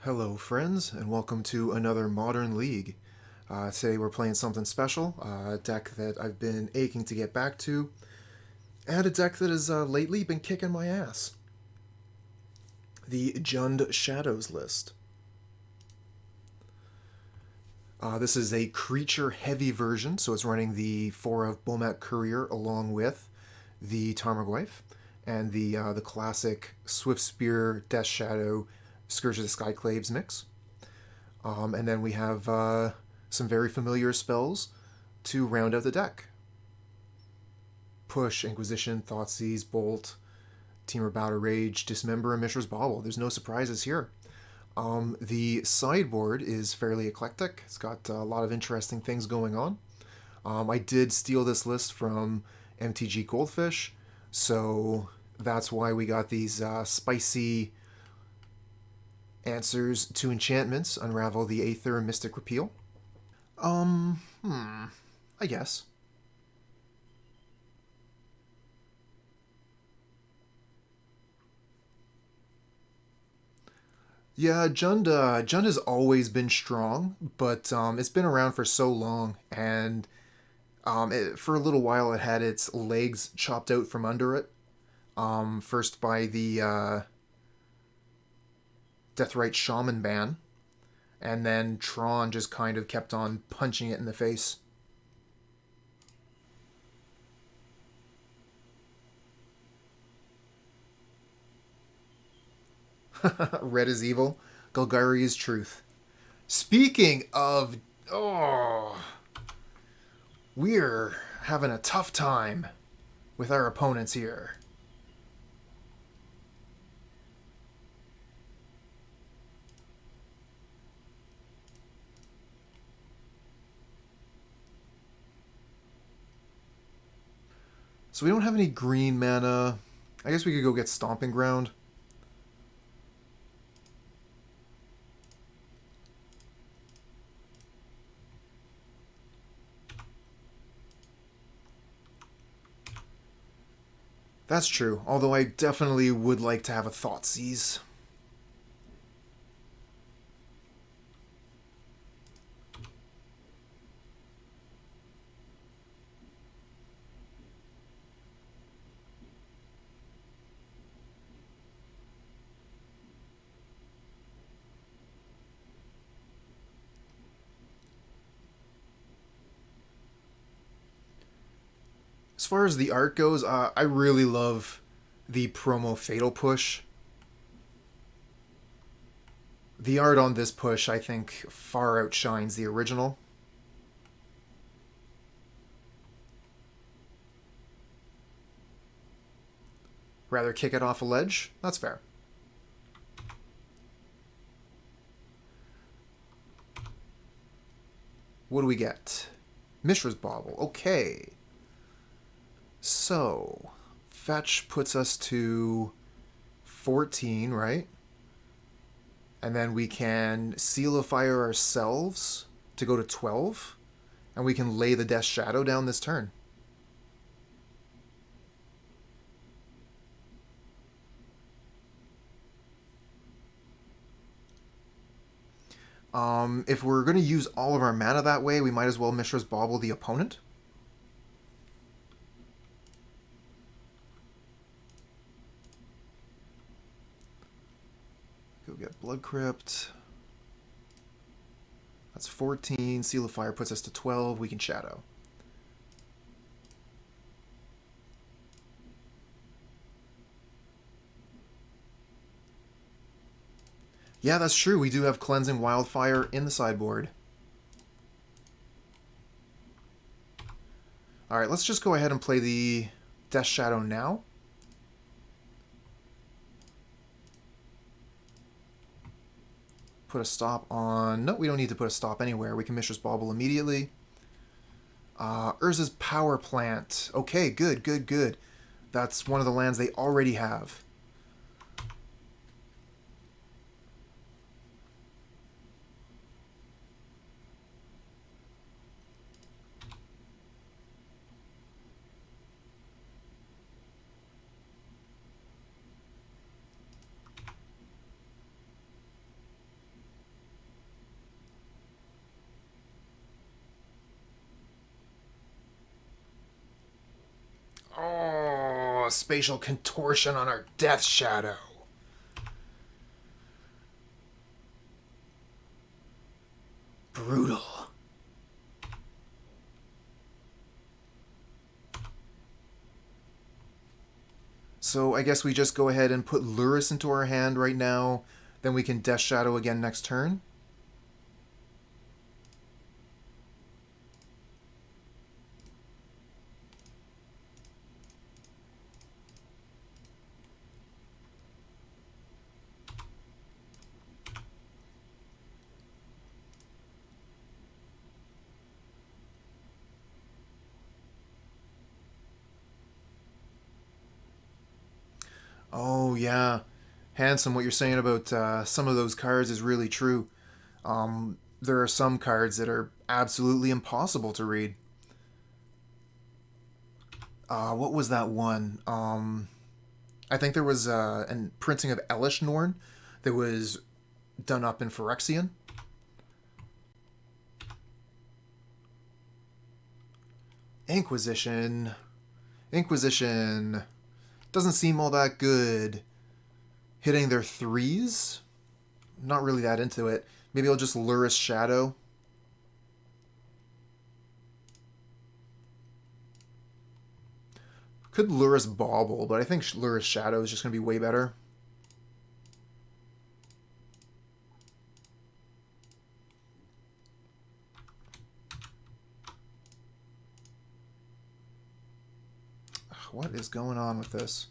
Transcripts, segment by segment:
Hello friends, and welcome to another Modern League. Today we're playing something special, a deck that I've been aching to get back to, and a deck that has lately been kicking my ass. The Jund Shadows list. This is a creature-heavy version, so it's running the 4 of Bomat Courier along with the Tarmogoyf, and the classic Swiftspear, Death Shadow, Scourge of the Skyclaves mix. And then we have some very familiar spells to round out the deck. Push, Inquisition, Thoughtseize, Bolt, Temur, Battle Rage, Dismember, and Mishra's Bauble. There's no surprises here. The sideboard is fairly eclectic. It's got a lot of interesting things going on. I did steal this list from MtG Goldfish, so that's why we got these spicy answers to enchantments, Unravel the Aether and Mystic Repeal. I guess. Yeah, Jund has always been strong, but it's been around for so long, and for a little while it had its legs chopped out from under it. First by the Deathrite Shaman ban, and then Tron just kind of kept on punching it in the face. Red is evil, Golgari is truth. Speaking of... Oh... We're having a tough time with our opponents here. So we don't have any green mana. I guess we could go get Stomping Ground. That's true, although I definitely would like to have a Thoughtseize. As far as the art goes, I really love the promo Fatal Push. The art on this push, I think, far outshines the original. Rather kick it off a ledge? That's fair. What do we get? Mishra's Bauble. Okay. So, fetch puts us to 14, right? And then we can Seal of Fire ourselves to go to 12. And we can lay the Death Shadow down this turn. If we're going to use all of our mana that way, we might as well Mishra's Bauble the opponent. Go get Blood Crypt. That's 14. Seal of Fire puts us to 12. We can Shadow. Yeah, that's true. We do have Cleansing Wildfire in the sideboard. Alright, let's just go ahead and play the Death Shadow now. Put a stop on... No, we don't need to put a stop anywhere. We can Mishra's Bauble immediately. Urza's Power Plant. Okay, good, good, good. That's one of the lands they already have. Oh, spatial contortion on our Death Shadow. Brutal. So I guess we just go ahead and put Lurrus into our hand right now. Then we can Death Shadow again next turn. Oh, yeah. Handsome, what you're saying about some of those cards is really true. There are some cards that are absolutely impossible to read. What was that one? I think there was a printing of Elish Norn that was done up in Phyrexian. Inquisition. Inquisition doesn't seem all that good. Hitting their 3s? Not really that into it. Maybe I'll just Lurrus Shadow. Could Lurrus Bauble, but I think Lurrus Shadow is just going to be way better. What is going on with this?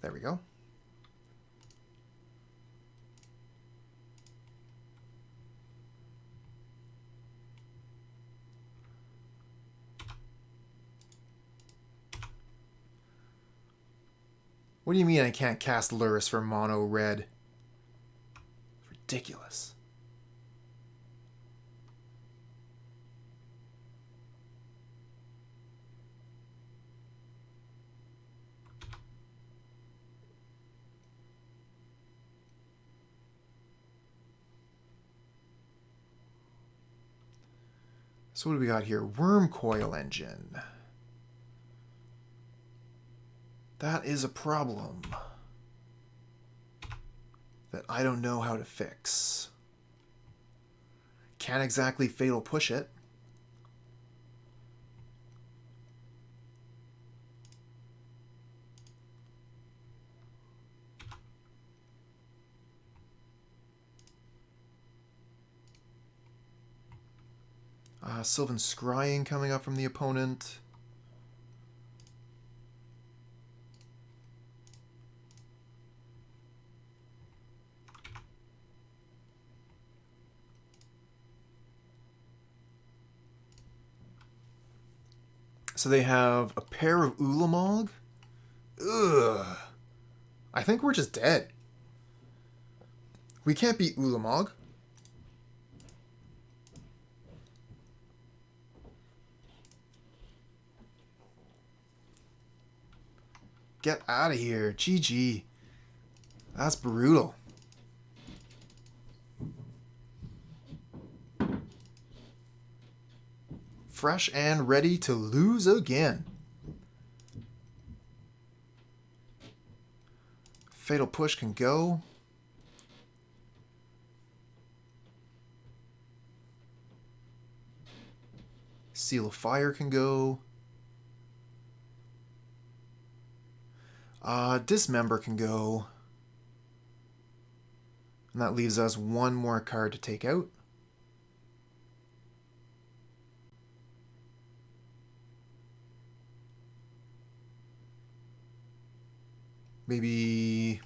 There we go. What do you mean I can't cast Lurrus for mono red? Ridiculous. So what do we got here? Wormcoil Engine. That is a problem that I don't know how to fix. Can't exactly Fatal Push it. Sylvan Scrying coming up from the opponent. So they have a pair of Ulamog. Ugh. I think we're just dead. We can't beat Ulamog. Get out of here. GG. That's brutal. Fresh and ready to lose again. Fatal Push can go. Seal of Fire can go. Dismember can go. And that leaves us one more card to take out. Maybe...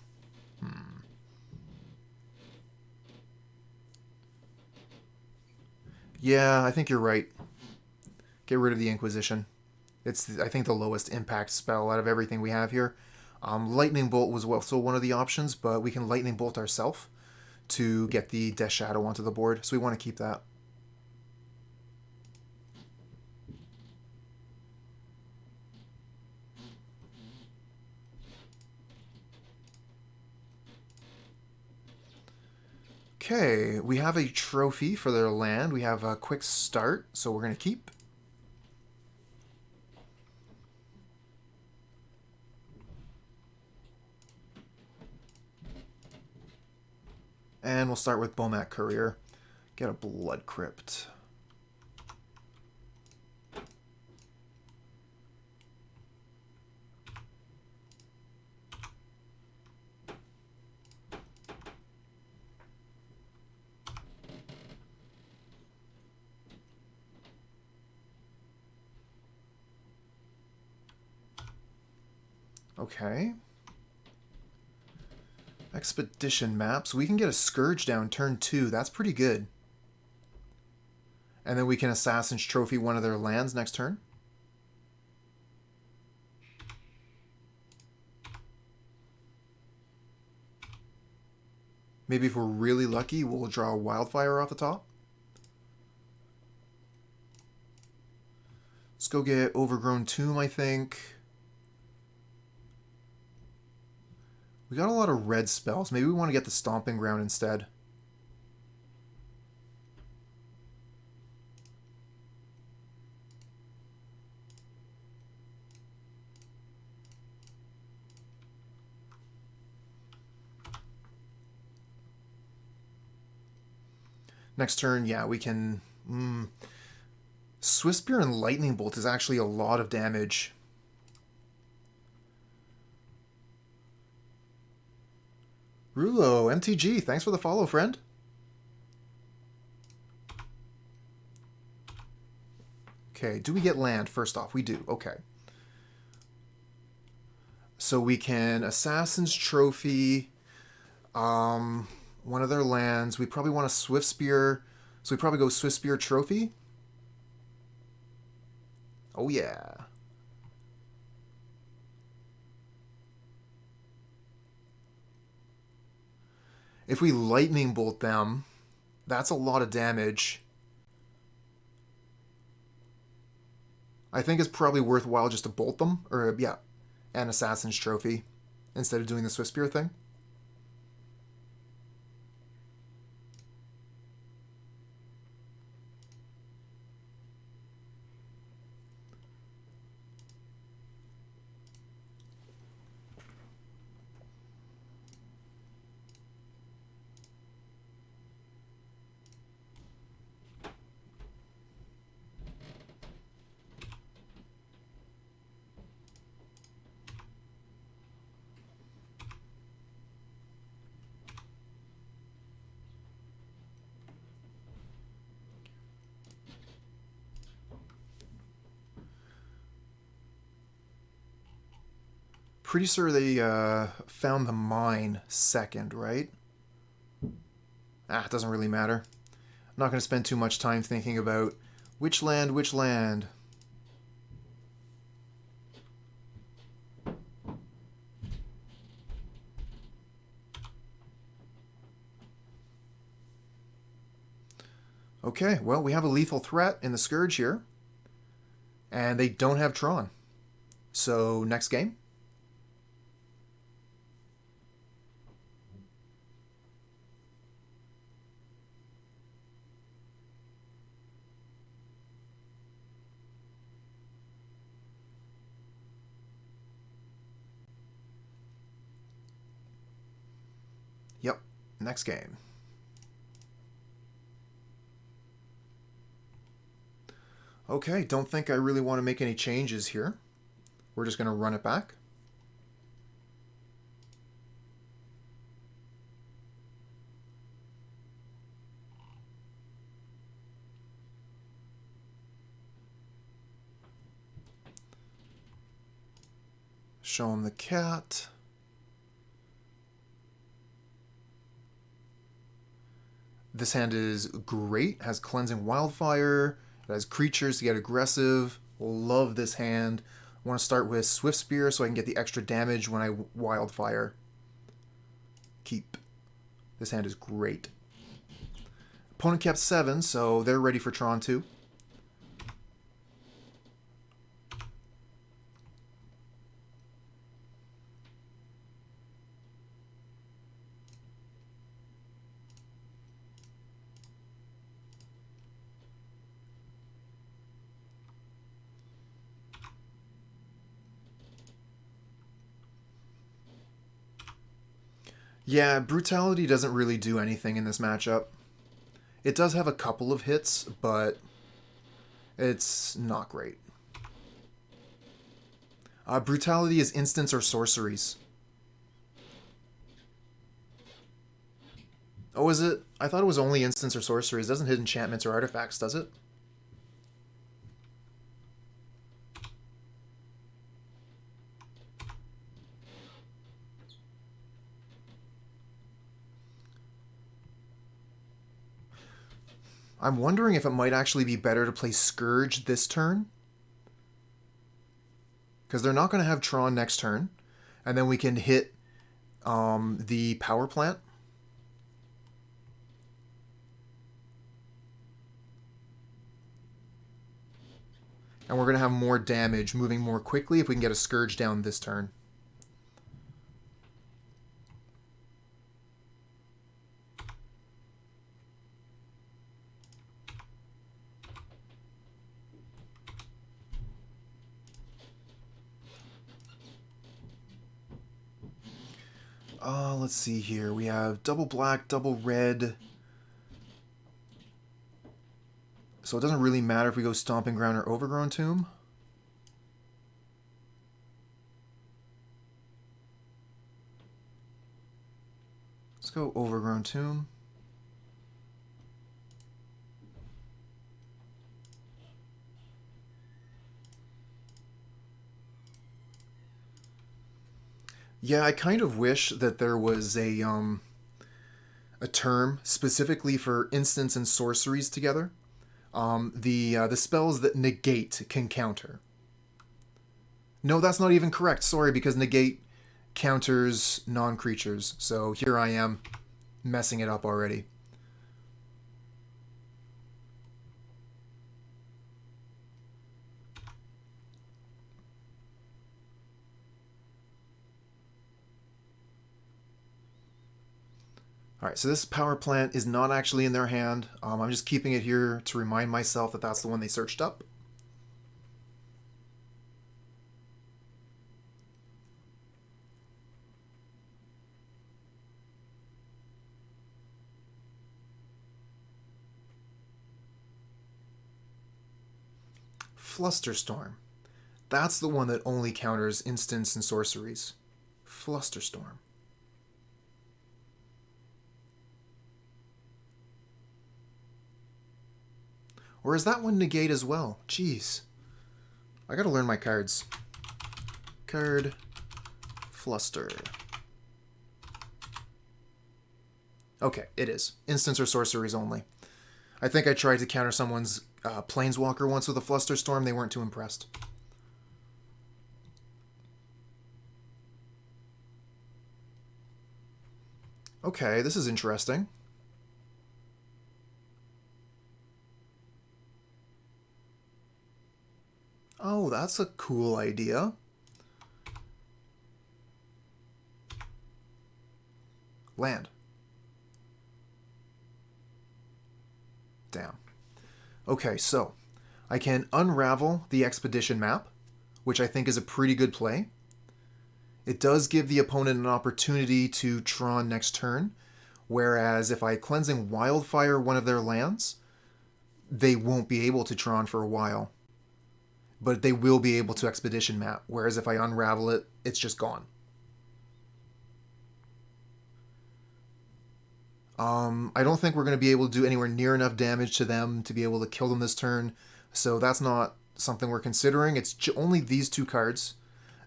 Yeah, I think you're right. Get rid of the Inquisition. It's, I think, the lowest impact spell out of everything we have here. Lightning Bolt was also one of the options, but we can Lightning Bolt ourselves to get the Death Shadow onto the board, so we want to keep that. Okay, we have a trophy for their land. We have a quick start, so we're going to keep. And we'll start with Bomat Courier. Get a Blood Crypt. Okay. Expedition maps. We can get a Scourge down turn 2. That's pretty good. And then we can Assassin's Trophy one of their lands next turn. Maybe if we're really lucky, we'll draw a Wildfire off the top. Let's go get Overgrown Tomb, I think. We got a lot of red spells. Maybe we want to get the Stomping Ground instead. Next turn, yeah, we can... Swiftspear and Lightning Bolt is actually a lot of damage. Rulo, MTG, thanks for the follow, friend. Okay, do we get land first off? We do, okay. So we can Assassin's Trophy one of their lands. We probably want a Swiftspear, so we probably go Swiftspear Trophy. Oh yeah. If we Lightning Bolt them, that's a lot of damage. I think it's probably worthwhile just to bolt them, or yeah, an Assassin's Trophy, instead of doing the Swiftspear thing. Pretty sure they found the mine second, right? It doesn't really matter. I'm not going to spend too much time thinking about which land, which land. Okay, well, we have a lethal threat in the Scourge here. And they don't have Tron. So, next game. Yep, next game. Okay, don't think I really want to make any changes here. We're just going to run it back. Show him the cat. This hand is great. Has Cleansing Wildfire. It has creatures to get aggressive. Love this hand. I want to start with Swiftspear so I can get the extra damage when I Wildfire. Keep. This hand is great. Opponent kept 7, so they're ready for Tron 2. Yeah, Brutality doesn't really do anything in this matchup. It does have a couple of hits, but it's not great. Brutality is instants or sorceries. Oh, is it? I thought it was only instants or sorceries. It doesn't hit enchantments or artifacts, does it? I'm wondering if it might actually be better to play Scourge this turn. Because they're not going to have Tron next turn. And then we can hit the power plant. And we're going to have more damage, moving more quickly if we can get a Scourge down this turn. Let's see here. We have double black, double red. So it doesn't really matter if we go Stomping Ground or Overgrown Tomb. Let's go Overgrown Tomb. Yeah, I kind of wish that there was a term specifically for instants and sorceries together. The spells that negate can counter. No, that's not even correct. Sorry, because negate counters non-creatures. So here I am messing it up already. Alright, so this power plant is not actually in their hand. I'm just keeping it here to remind myself that that's the one they searched up. Flusterstorm. That's the one that only counters instants and sorceries. Flusterstorm. Or is that one negate as well? Jeez. I gotta learn my cards. Card. Fluster. Okay, it is. Instants or sorceries only. I think I tried to counter someone's Planeswalker once with a Flusterstorm. They weren't too impressed. Okay, this is interesting. Oh, that's a cool idea. Land. Damn. Okay, so I can unravel the expedition map, which I think is a pretty good play. It does give the opponent an opportunity to Tron next turn, whereas if I Cleansing Wildfire one of their lands, they won't be able to Tron for a while. But they will be able to expedition map, whereas if I unravel it, it's just gone. I don't think we're going to be able to do anywhere near enough damage to them to be able to kill them this turn, so that's not something we're considering. It's only these two cards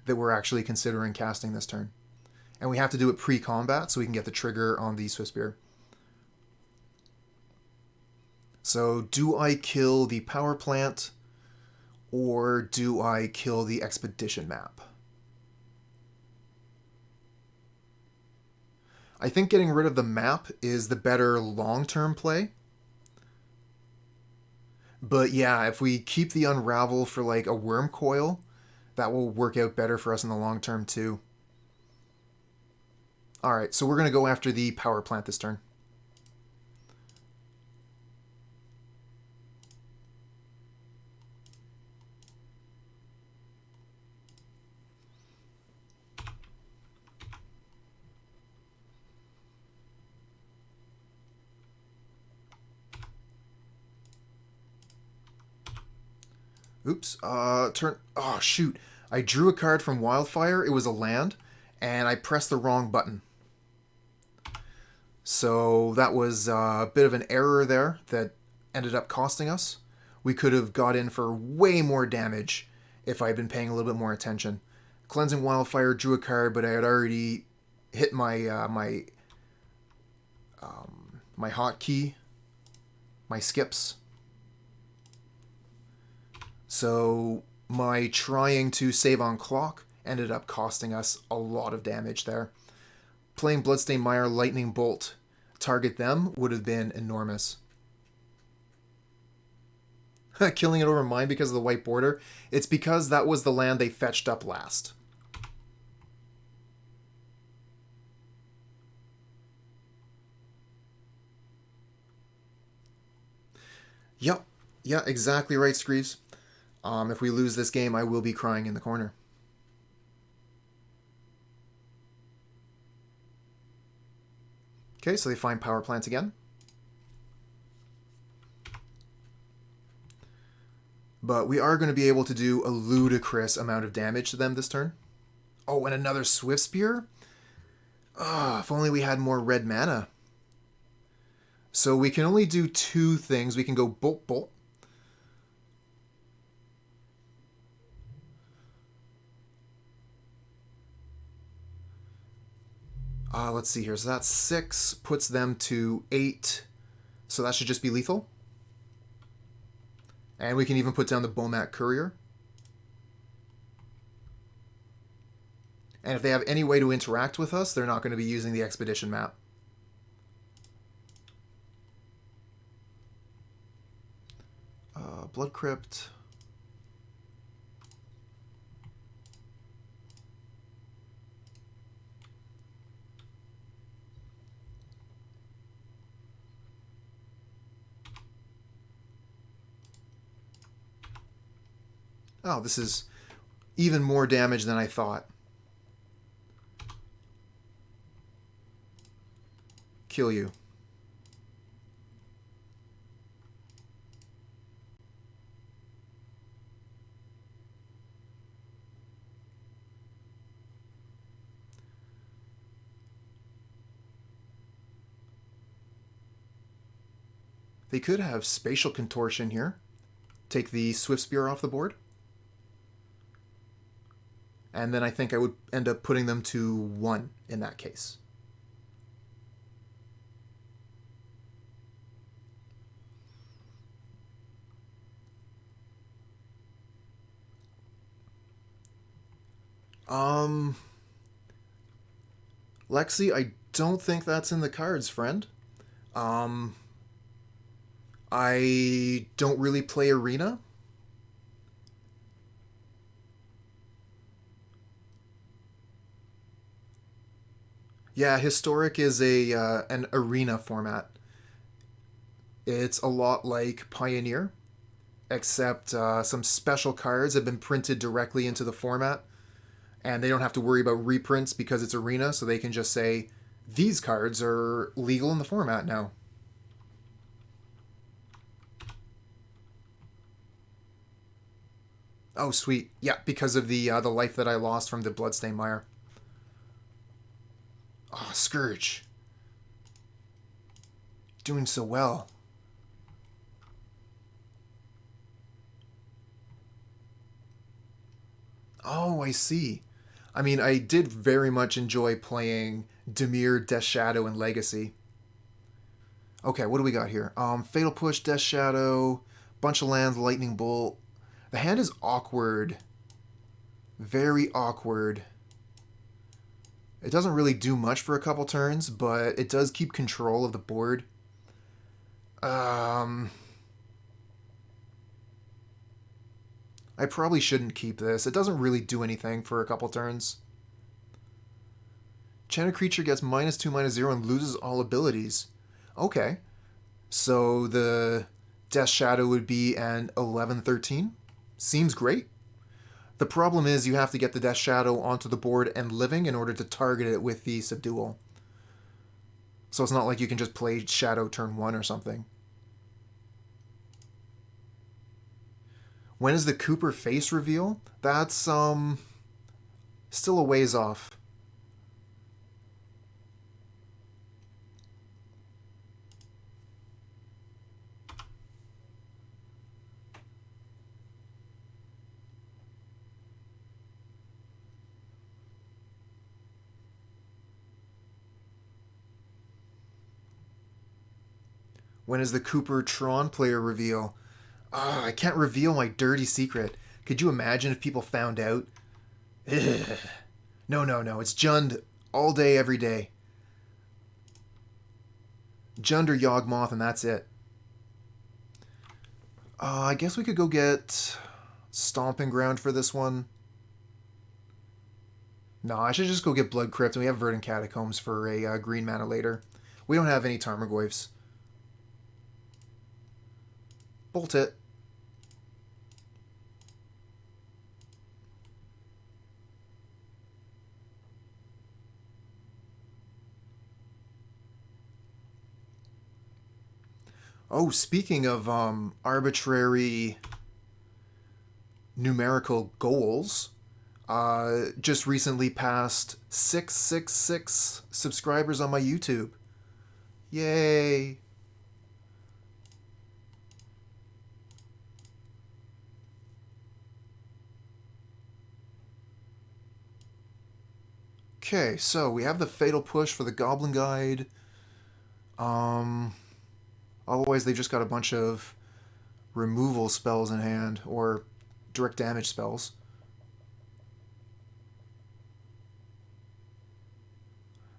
that we're actually considering casting this turn. And we have to do it pre-combat so we can get the trigger on the Swiftspear. So do I kill the power plant or do I kill the expedition map? I think getting rid of the map is the better long-term play. But yeah, if we keep the Unravel for like a Worm Coil, that will work out better for us in the long term too. Alright, so we're going to go after the power plant this turn. Oops. Turn... Oh, shoot. I drew a card from Wildfire. It was a land, and I pressed the wrong button. So that was a bit of an error there that ended up costing us. We could have got in for way more damage if I had been paying a little bit more attention. Cleansing Wildfire, drew a card, but I had already hit my my hotkey, my skips. So my trying to save on clock ended up costing us a lot of damage there. Playing Bloodstained Mire, Lightning Bolt, target them would have been enormous. Killing it over mine because of the white border. It's because that was the land they fetched up last. Yep. Yeah, exactly right, Screeves. If we lose this game, I will be crying in the corner. Okay, so they find power plants again. But we are going to be able to do a ludicrous amount of damage to them this turn. Oh, and another Swiftspear? Ah, if only we had more red mana. So we can only do two things. We can go Bolt Bolt. Let's see here. So that's 6, puts them to 8. So that should just be lethal. And we can even put down the Bomat Courier. And if they have any way to interact with us, they're not going to be using the Expedition map. Blood Crypt. Oh, this is even more damage than I thought. Kill you. They could have Spatial Contortion here. Take the Swiftspear off the board. And then I think I would end up putting them to 1 in that case. Lexi, I don't think that's in the cards, friend. I don't really play Arena. Yeah, Historic is an arena format. It's a lot like Pioneer, except some special cards have been printed directly into the format, and they don't have to worry about reprints because it's arena, so they can just say, these cards are legal in the format now. Oh, sweet. Yeah, because of the life that I lost from the Bloodstained Mire. Oh, Scourge. Doing so well. Oh, I see. I mean, I did very much enjoy playing Dimir, Death Shadow, and Legacy. Okay, what do we got here? Fatal Push, Death Shadow, bunch of lands, Lightning Bolt. The hand is awkward. Very awkward. It doesn't really do much for a couple turns, but it does keep control of the board. I probably shouldn't keep this. It doesn't really do anything for a couple turns. Enchanted creature gets -2/-0 and loses all abilities. Okay. So the Death Shadow would be an 11/13. Seems great. The problem is you have to get the Death Shadow onto the board and living in order to target it with the Subdual. So it's not like you can just play Shadow turn 1 or something. When is the Cooper face reveal? That's still a ways off. When is the Cooper Tron player reveal? I can't reveal my dirty secret. Could you imagine if people found out? Ugh. No, no, no. It's Jund all day, every day. Jund or Yawgmoth, and that's it. I guess we could go get Stomping Ground for this one. No, I should just go get Blood Crypt, and we have Verdant Catacombs for a green mana later. We don't have any Tarmogoyfs. Bolt it. Oh, speaking of arbitrary numerical goals, just recently passed 666 subscribers on my YouTube. Yay! Okay, so we have the Fatal Push for the Goblin Guide. Otherwise, they've just got a bunch of removal spells in hand, or direct damage spells.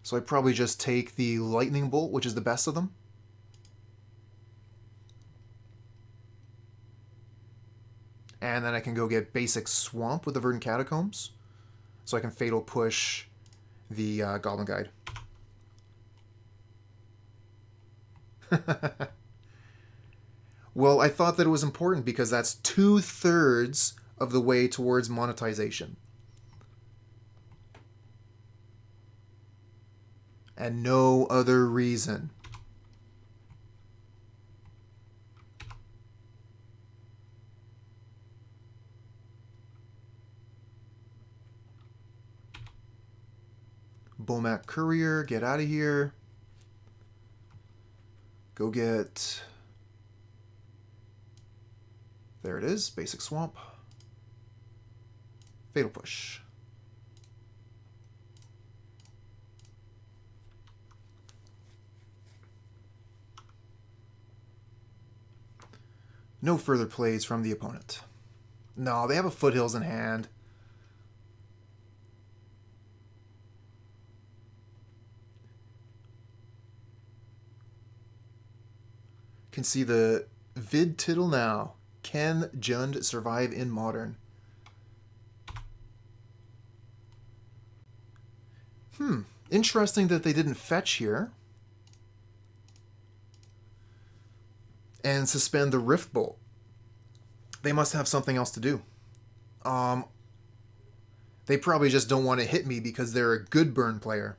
So I'd probably just take the Lightning Bolt, which is the best of them. And then I can go get basic Swamp with the Verdant Catacombs. So I can Fatal Push the Goblin Guide. Well, I thought that it was important because that's 2/3 of the way towards monetization. And no other reason. Bomat Courier, get out of here. Go get... There it is, basic Swamp. Fatal Push. No further plays from the opponent. No, they have a Foothills in hand. Can see the vid tittle now. Can Jund survive in Modern? Interesting that they didn't fetch here. And suspend the Rift Bolt. They must have something else to do. They probably just don't want to hit me because they're a good burn player.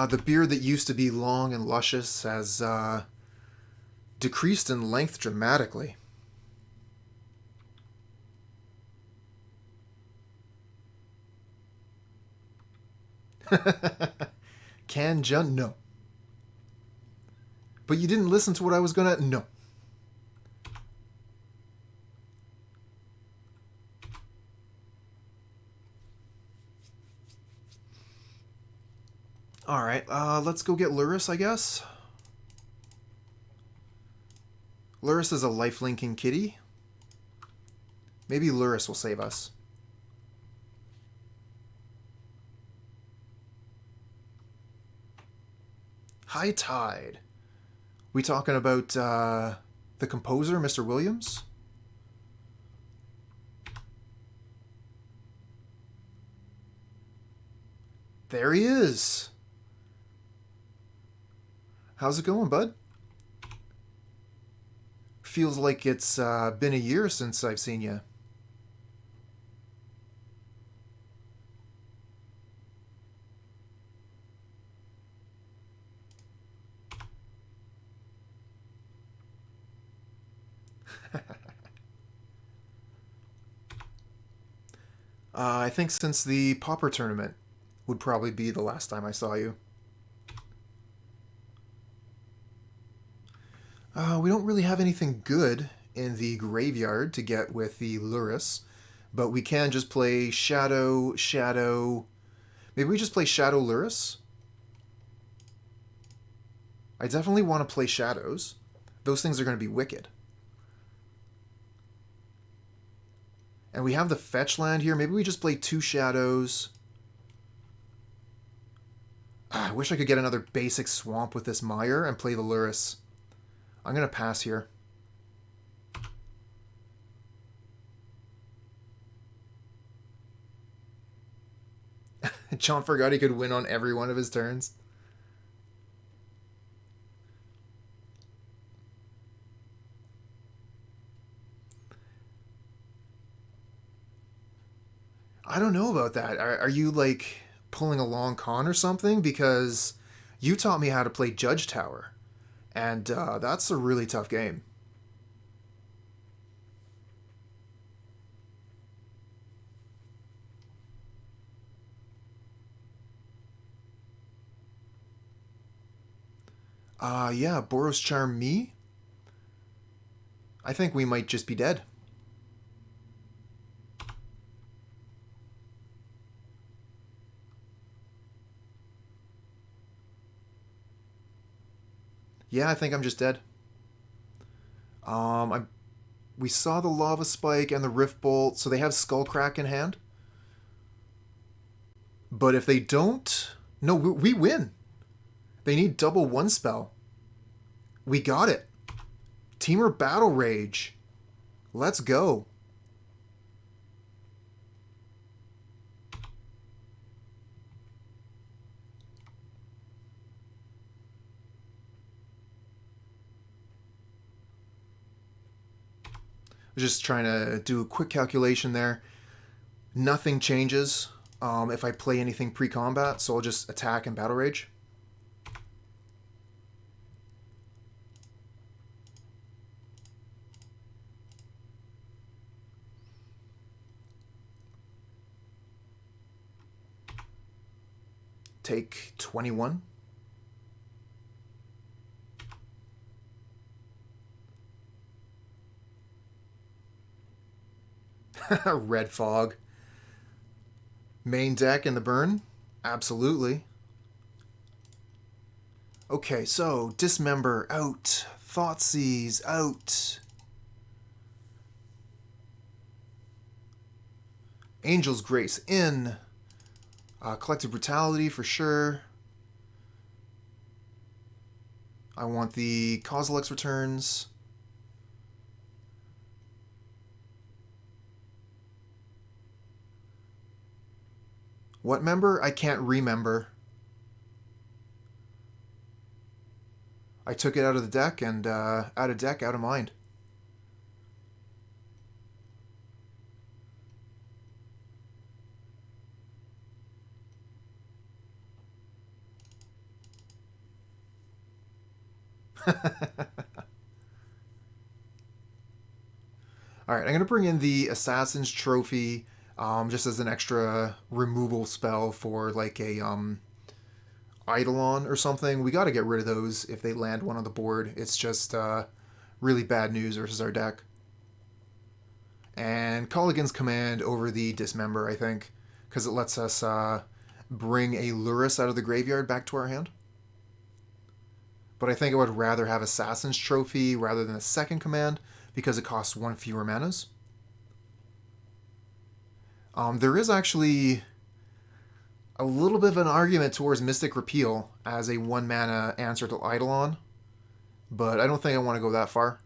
The beard that used to be long and luscious has decreased in length dramatically. Can Jund? No. But you didn't listen to what I was gonna... No. Alright, let's go get Lurrus, I guess. Lurrus is a life-linking kitty. Maybe Lurrus will save us. High Tide. We talking about the composer, Mr. Williams? There he is. How's it going, bud? Feels like it's been a year since I've seen you. I think since the Pauper tournament would probably be the last time I saw you. We don't really have anything good in the graveyard to get with the Lurrus, but we can just play Shadow, Shadow... Maybe we just play Shadow Lurrus? I definitely want to play Shadows. Those things are going to be wicked. And we have the fetch land here. Maybe we just play 2 Shadows. I wish I could get another basic swamp with this Mire and play the Lurrus. I'm going to pass here. John forgot he could win on every one of his turns. I don't know about that. Are you, like, pulling a long con or something? Because you taught me how to play Judge Tower. And that's a really tough game. Yeah, Boros Charm me? I think we might just be dead. Yeah, I think I'm just dead. We saw the Lava Spike and the Rift Bolt, so they have Skullcrack in hand. But if they don't... No, we win. They need double 1 spell. We got it. Temur Battle Rage. Let's go. Just trying to do a quick calculation there. Nothing changes if I play anything pre-combat, so I'll just attack and Battle Rage. Take 21. Red Fog. Main deck in the burn? Absolutely. Okay, so Dismember out. Thoughtseize out. Angel's Grace in. Collective Brutality for sure. I want the Kozilek's returns. What member? I can't remember. I took it out of the deck, and out of deck, out of mind. Alright, I'm going to bring in the Assassin's Trophy just as an extra removal spell for like a Eidolon or something. We got to get rid of those if they land one on the board. It's just really bad news versus our deck. And Kolaghan's Command over the Dismember, I think, because it lets us bring a Lurrus out of the graveyard back to our hand. But I think I would rather have Assassin's Trophy rather than a second command because it costs 1 fewer manas. There is actually a little bit of an argument towards Mystic Repeal as a 1 mana answer to Eidolon, but I don't think I want to go that far.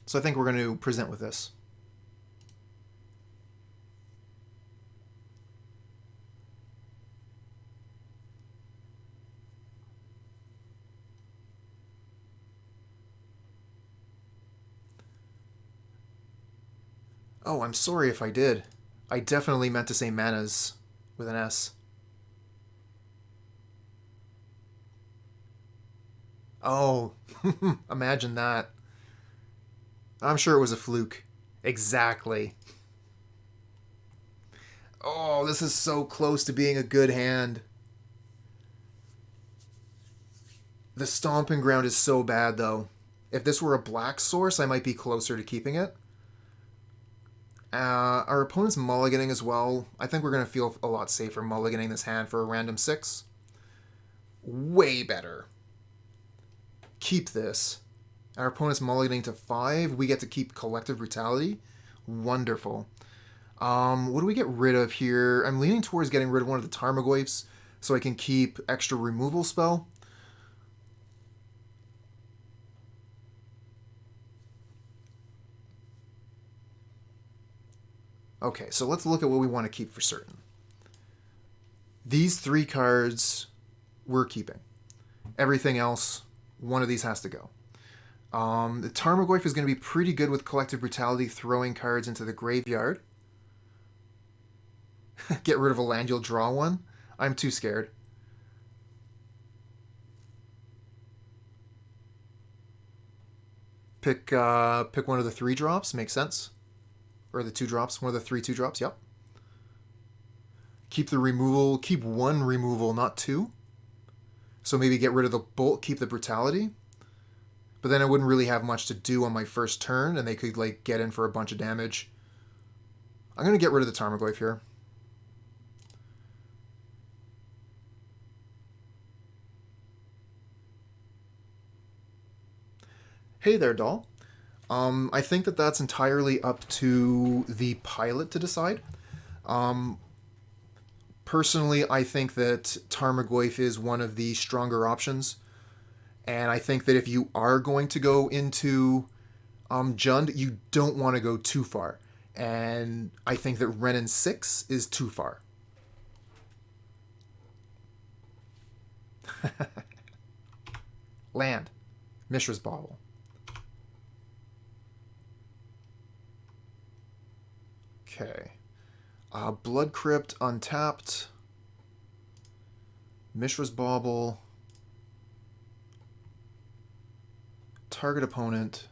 So I think we're going to present with this. Oh, I'm sorry if I did. I definitely meant to say manas with an S. Oh, imagine that. I'm sure it was a fluke. Exactly. Oh, this is so close to being a good hand. The Stomping Ground is so bad, though. If this were a black source, I might be closer to keeping it. Our opponent's mulliganing as well. I think we're going to feel a lot safer mulliganing this hand for a random 6. Way better. Keep this. Our opponent's mulliganing to 5. We get to keep Collective Brutality. Wonderful. What do we get rid of here? I'm leaning towards getting rid of one of the Tarmogoyfs so I can keep extra removal spell. Okay, so let's look at what we want to keep for certain. These 3 cards we're keeping. Everything else, one of these has to go. The Tarmogoyf is going to be pretty good with Collective Brutality, throwing cards into the graveyard. Get rid of a land, you'll draw one. I'm too scared. Pick one of the 3 drops, makes sense. Or the 2 drops, one of the 3 2-drops, yep. Keep the removal, keep 1 removal, not 2. So maybe get rid of the bolt, keep the brutality. But then I wouldn't really have much to do on my first turn, and they could like get in for a bunch of damage. I'm going to get rid of the Tarmogoyf here. Hey there, doll. I think that that's entirely up to the pilot to decide. Personally, I think that Tarmogoyf is one of the stronger options. And I think that if you are going to go into Jund, you don't want to go too far. And I think that Renin 6 is too far. Land. Mishra's Bauble. Okay. Blood Crypt untapped. Mishra's Bauble. Target opponent.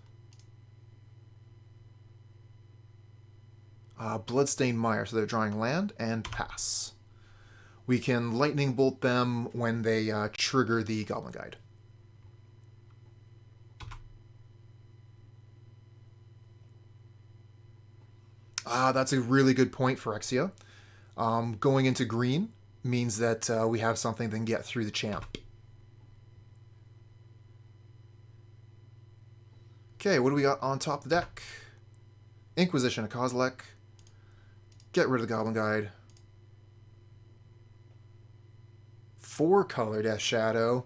Bloodstained Mire, so they're drawing land and pass. We can lightning bolt them when they trigger the Goblin Guide. That's a really good point for Exia. Going into green means that we have something that can get through the champ. Okay, what do we got on top of the deck? Inquisition of Kozilek. Get rid of the Goblin Guide. 4-color Death Shadow.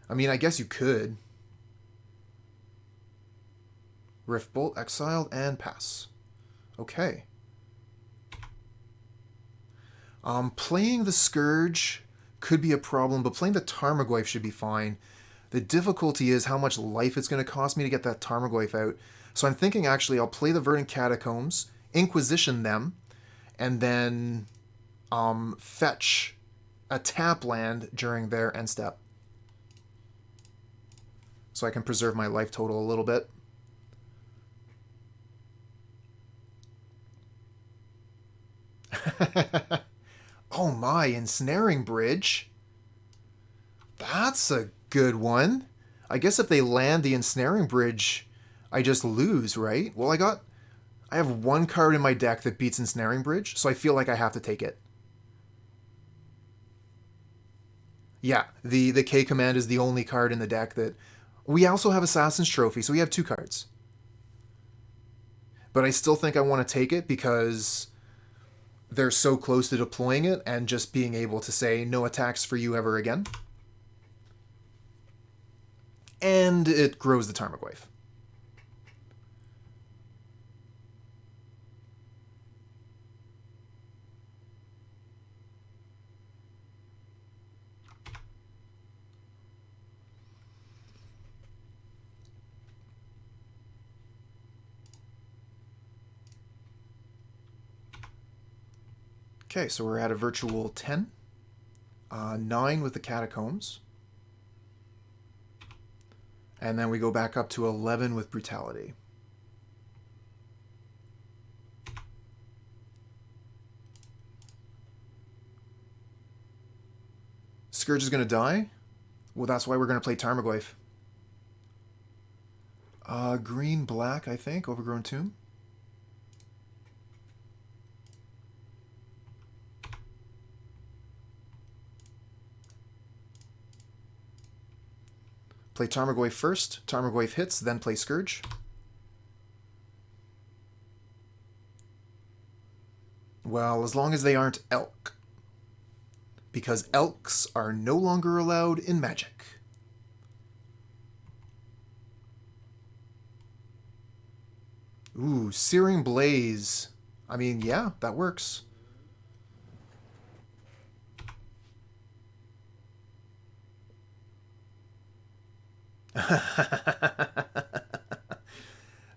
I mean, I guess you could. Rift Bolt, exiled, and pass. Okay. Playing the Scourge could be a problem, but playing the Tarmogoyf should be fine. The difficulty is how much life it's going to cost me to get that Tarmogoyf out. So I'm thinking actually I'll play the Verdant Catacombs, Inquisition them, and then fetch a tap land during their end step. So I can preserve my life total a little bit. Oh my, Ensnaring Bridge. That's a good one. I guess if they land the Ensnaring Bridge, I just lose, right? Well, I have 1 card in my deck that beats Ensnaring Bridge, so I feel like I have to take it. Yeah, the K command is the only card in the deck that... We also have Assassin's Trophy, so we have 2 cards. But I still think I want to take it because they're so close to deploying it and just being able to say no attacks for you ever again. And it grows the Tarmogoyf. Okay, so we're at a virtual 10. 9 with the Catacombs. And then we go back up to 11 with Brutality. Scourge is going to die. Well, that's why we're going to play Tarmogoyf. Green, black, I think. Overgrown Tomb. Play Tarmogoyf first. Tarmogoyf hits, then play Scourge. Well, as long as they aren't elk. Because elks are no longer allowed in Magic. Ooh, Searing Blaze. I mean, yeah, that works.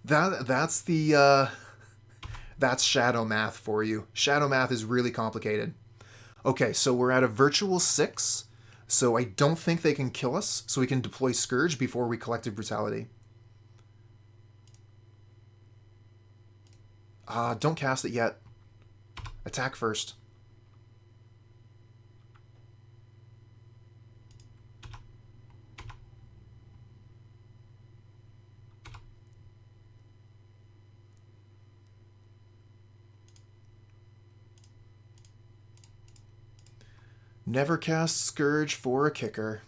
That's the that's shadow math for you. Shadow math is really complicated. Okay, so we're at a virtual 6, so I don't think they can kill us, so we can deploy Scourge before we Collective Brutality. Don't cast it yet. Attack first. Never cast Scourge for a kicker.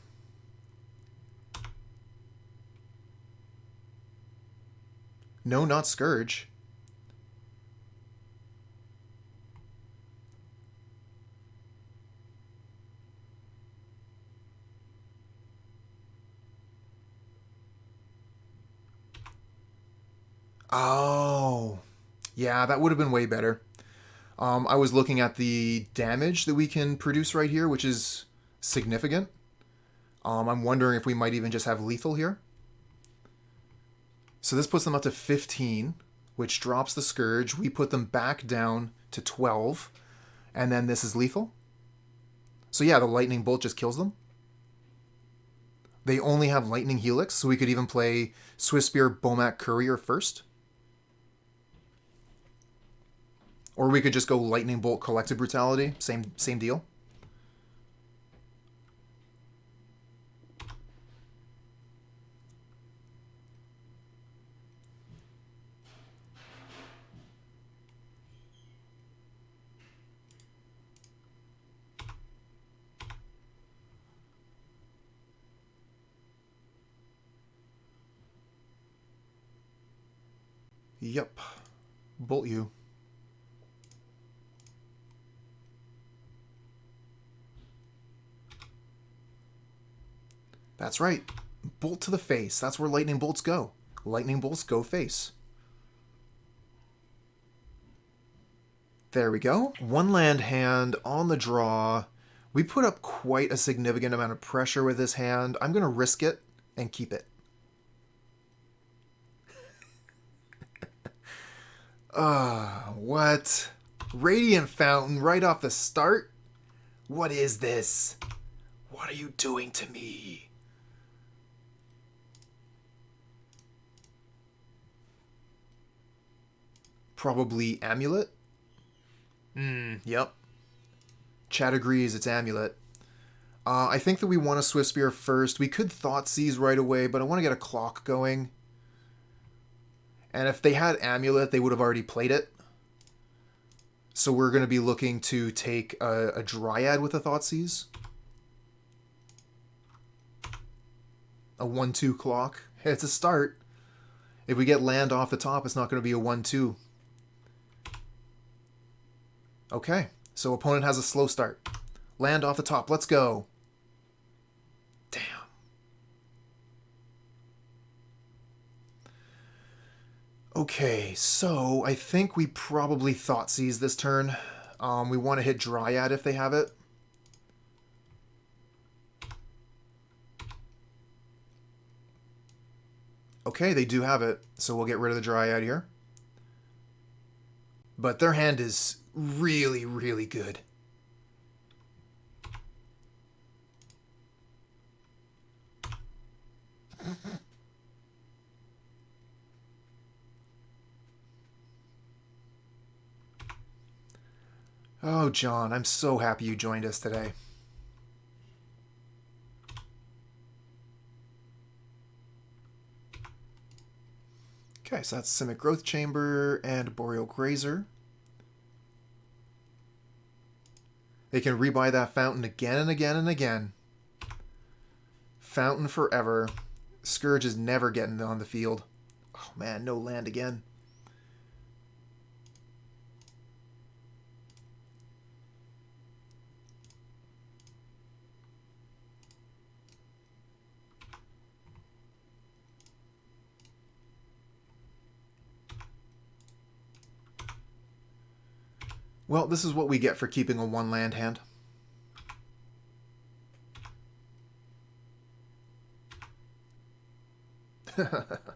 No, not Scourge. Oh, yeah, that would have been way better. I was looking at the damage that we can produce right here, which is significant. I'm wondering if we might even just have lethal here. So this puts them up to 15, which drops the Scourge. We put them back down to 12, and then this is lethal. So yeah, the Lightning Bolt just kills them. They only have Lightning Helix, so we could even play Swiftspear Bomat Courier first. Or we could just go Lightning Bolt Collective Brutality. Same deal. Yep. Bolt you. That's right. Bolt to the face. That's where lightning bolts go. Lightning bolts go face. There we go. One land hand on the draw. We put up quite a significant amount of pressure with this hand. I'm going to risk it and keep it. What? Radiant Fountain right off the start? What is this? What are you doing to me? Probably Amulet? Yep. Chat agrees, it's Amulet. I think that we want a Swiftspear first. We could Thoughtseize right away, but I want to get a clock going. And if they had Amulet, they would have already played it. So we're going to be looking to take a Dryad with a Thoughtseize. A 1-2 clock. It's a start. If we get land off the top, it's not going to be a 1-2. Okay, so opponent has a slow start. Land off the top. Let's go. Damn. Okay, so I think we probably Thoughtseize this turn. We want to hit Dryad if they have it. Okay, they do have it, so we'll get rid of the Dryad here. But their hand is really, really good. Oh, John, I'm so happy you joined us today. Okay, so that's Simic Growth Chamber and Boreal Grazer. They can rebuy that Fountain again and again and again. Fountain forever. Scourge is never getting on the field. Oh man, no land again. Well, this is what we get for keeping a one land hand.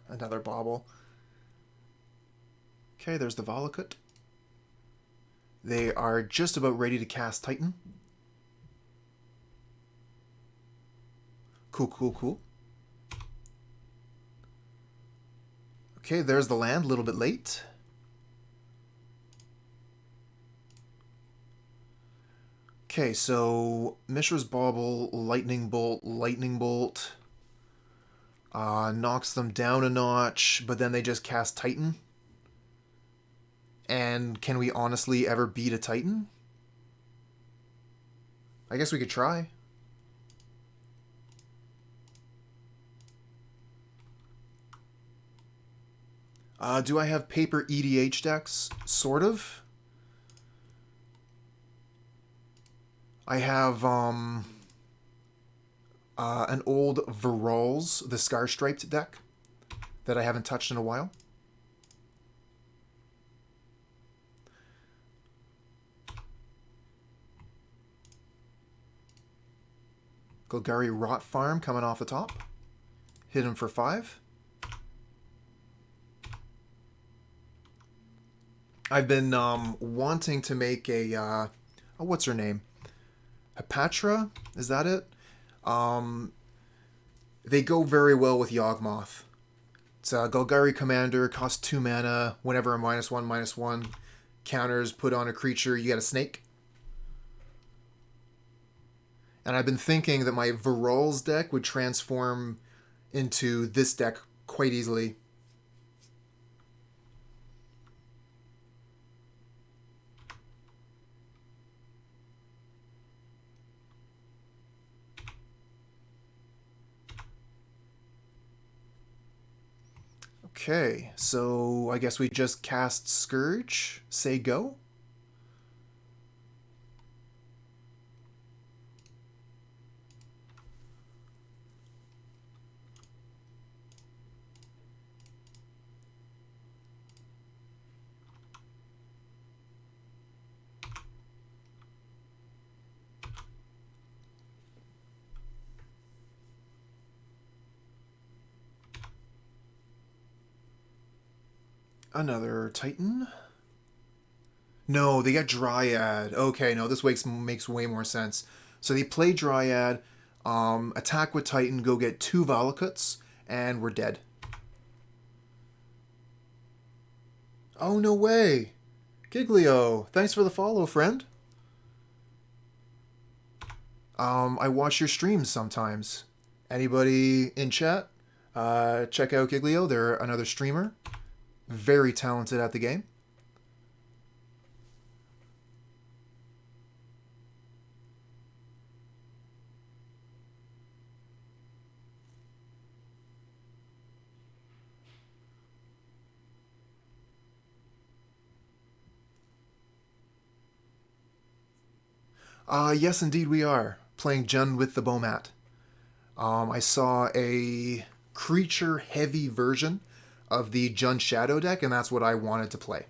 Another Bauble. Okay, there's the Valakut. They are just about ready to cast Titan. Cool, cool, cool. Okay, there's the land, a little bit late. Okay, so Mishra's Bauble, Lightning Bolt, Lightning Bolt. Knocks them down a notch, but then they just cast Titan. And can we honestly ever beat a Titan? I guess we could try. Do I have paper EDH decks? Sort of. I have an old Viral's, the Scar Striped deck that I haven't touched in a while. Golgari Rot Farm coming off the top. Hit him for 5. I've been wanting to make a... oh, what's her name? Hepatra? Is that it? They go very well with Yawgmoth. It's a Golgari Commander, costs 2 mana. Whenever a -1/-1 counters put on a creature, you get a snake. And I've been thinking that my Viral's deck would transform into this deck quite easily. Okay, so I guess we just cast Scourge, say go. Another Titan. No, they got Dryad. Okay, no, this makes way more sense. So they play Dryad, attack with Titan, go get 2 Valakuts, and we're dead. Oh, no way. Giglio, thanks for the follow, friend. I watch your streams sometimes. Anybody in chat? Check out Giglio. They're another streamer. Very talented at the game. Yes, indeed we are. Playing Jund with the Bomat. I saw a creature-heavy version of the Jund Shadow deck, and that's what I wanted to play.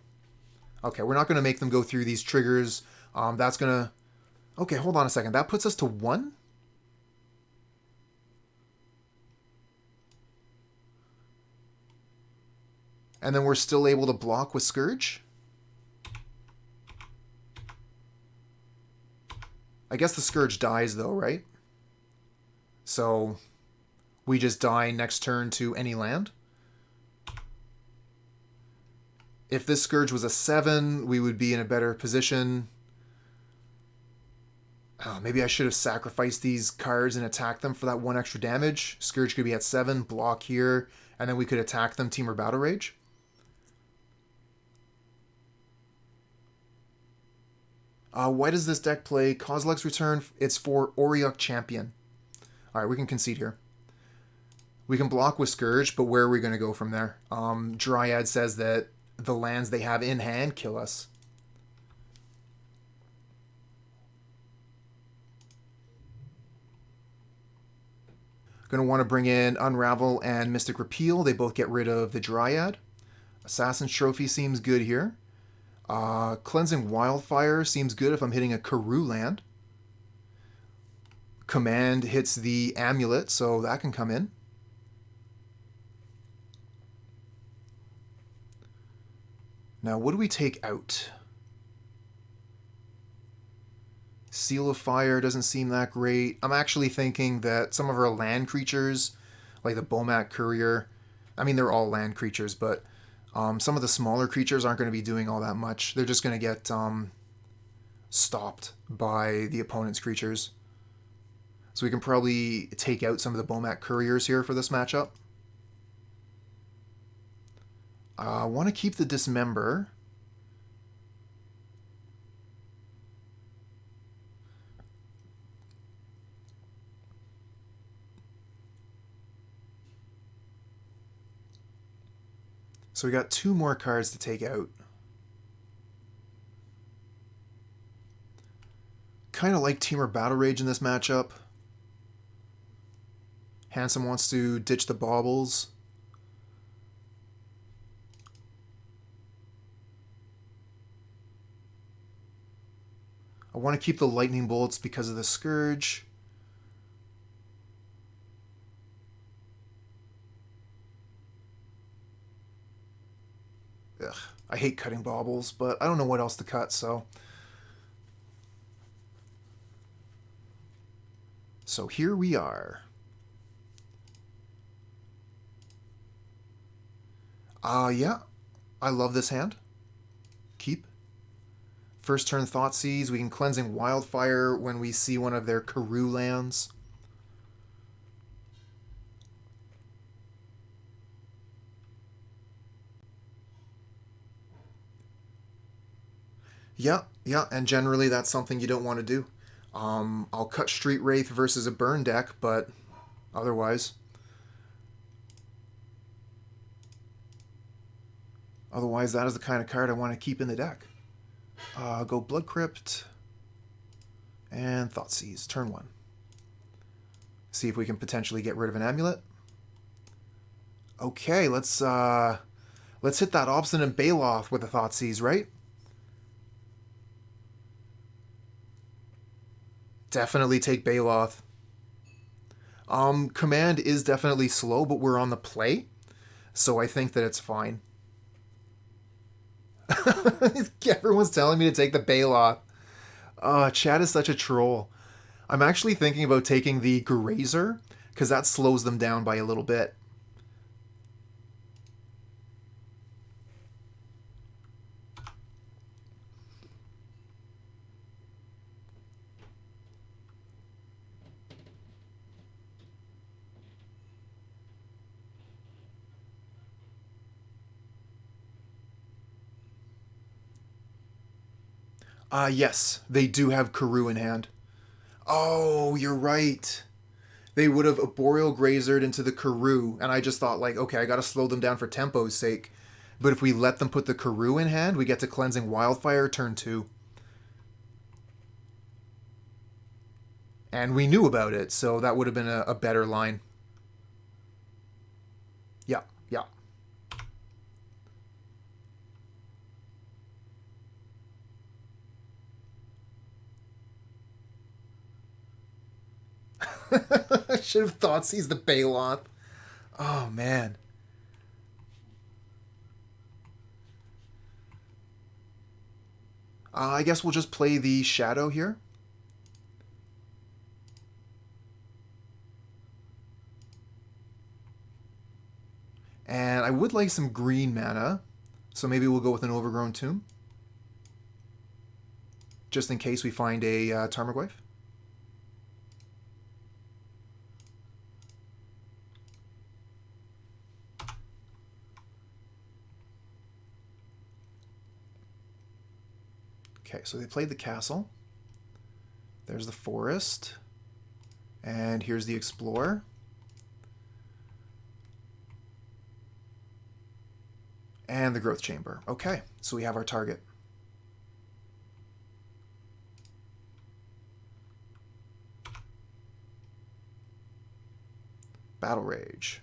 Okay, we're not going to make them go through these triggers. That's going to... Okay, hold on a second. That puts us to 1? And then we're still able to block with Scourge? I guess the Scourge dies though, right? So we just die next turn to any land? If this Scourge was a 7, we would be in a better position. Oh, maybe I should have sacrificed these cards and attacked them for that 1 extra damage. Scourge could be at 7, block here, and then we could attack them, Temur Battle Rage. Why does this deck play Kozilek's Return? It's for Auriok Champion. Alright, we can concede here. We can block with Scourge, but where are we going to go from there? Dryad says that the lands they have in hand kill us. Going to want to bring in Unravel and Mystic Repeal. They both get rid of the Dryad. Assassin's Trophy seems good here. Cleansing Wildfire seems good if I'm hitting a Karoo land. Command hits the Amulet, so that can come in. Now, what do we take out? Seal of Fire doesn't seem that great. I'm actually thinking that some of our land creatures, like the Bomat Courier, I mean, they're all land creatures, but some of the smaller creatures aren't going to be doing all that much. They're just going to get stopped by the opponent's creatures. So we can probably take out some of the Bomat Couriers here for this matchup. I want to keep the Dismember. So we got 2 more cards to take out. Kind of like Temur Battle Rage in this matchup. Handsome wants to ditch the Baubles. I want to keep the Lightning Bolts because of the Scourge. Ugh, I hate cutting Baubles, but I don't know what else to cut, so... So here we are. Yeah. I love this hand. Keep. First turn Thoughtseize. We can Cleansing Wildfire when we see one of their Karoo lands. Yeah, and generally that's something you don't want to do. I'll cut Street Wraith versus a burn deck, but otherwise... Otherwise, that is the kind of card I want to keep in the deck. Go Blood Crypt and Thoughtseize, turn 1. See if we can potentially get rid of an Amulet. Okay, let's hit that Obstinate Baloth with a Thoughtseize, right? Definitely take Baloth. Command is definitely slow, but we're on the play, so I think that it's fine. Everyone's telling me to take the Baloth. Chad is such a troll. I'm actually thinking about taking the Grazer, because that slows them down by a little bit. Yes, they do have Karoo in hand. Oh, you're right. They would have Arboreal Grazered into the Karoo, and I just thought, like, okay, I gotta slow them down for tempo's sake. But if we let them put the Karoo in hand, we get to Cleansing Wildfire turn 2. And we knew about it, so that would have been a better line. Yeah. I should have Thoughtseize the Baloth. Oh, man. I guess we'll just play the Shadow here. And I would like some green mana, so maybe we'll go with an Overgrown Tomb. Just in case we find a Tarmogoyf. so they played the castle. There's the forest. And here's the explorer. And the growth chamber. Okay, so we have our target. Battle Rage.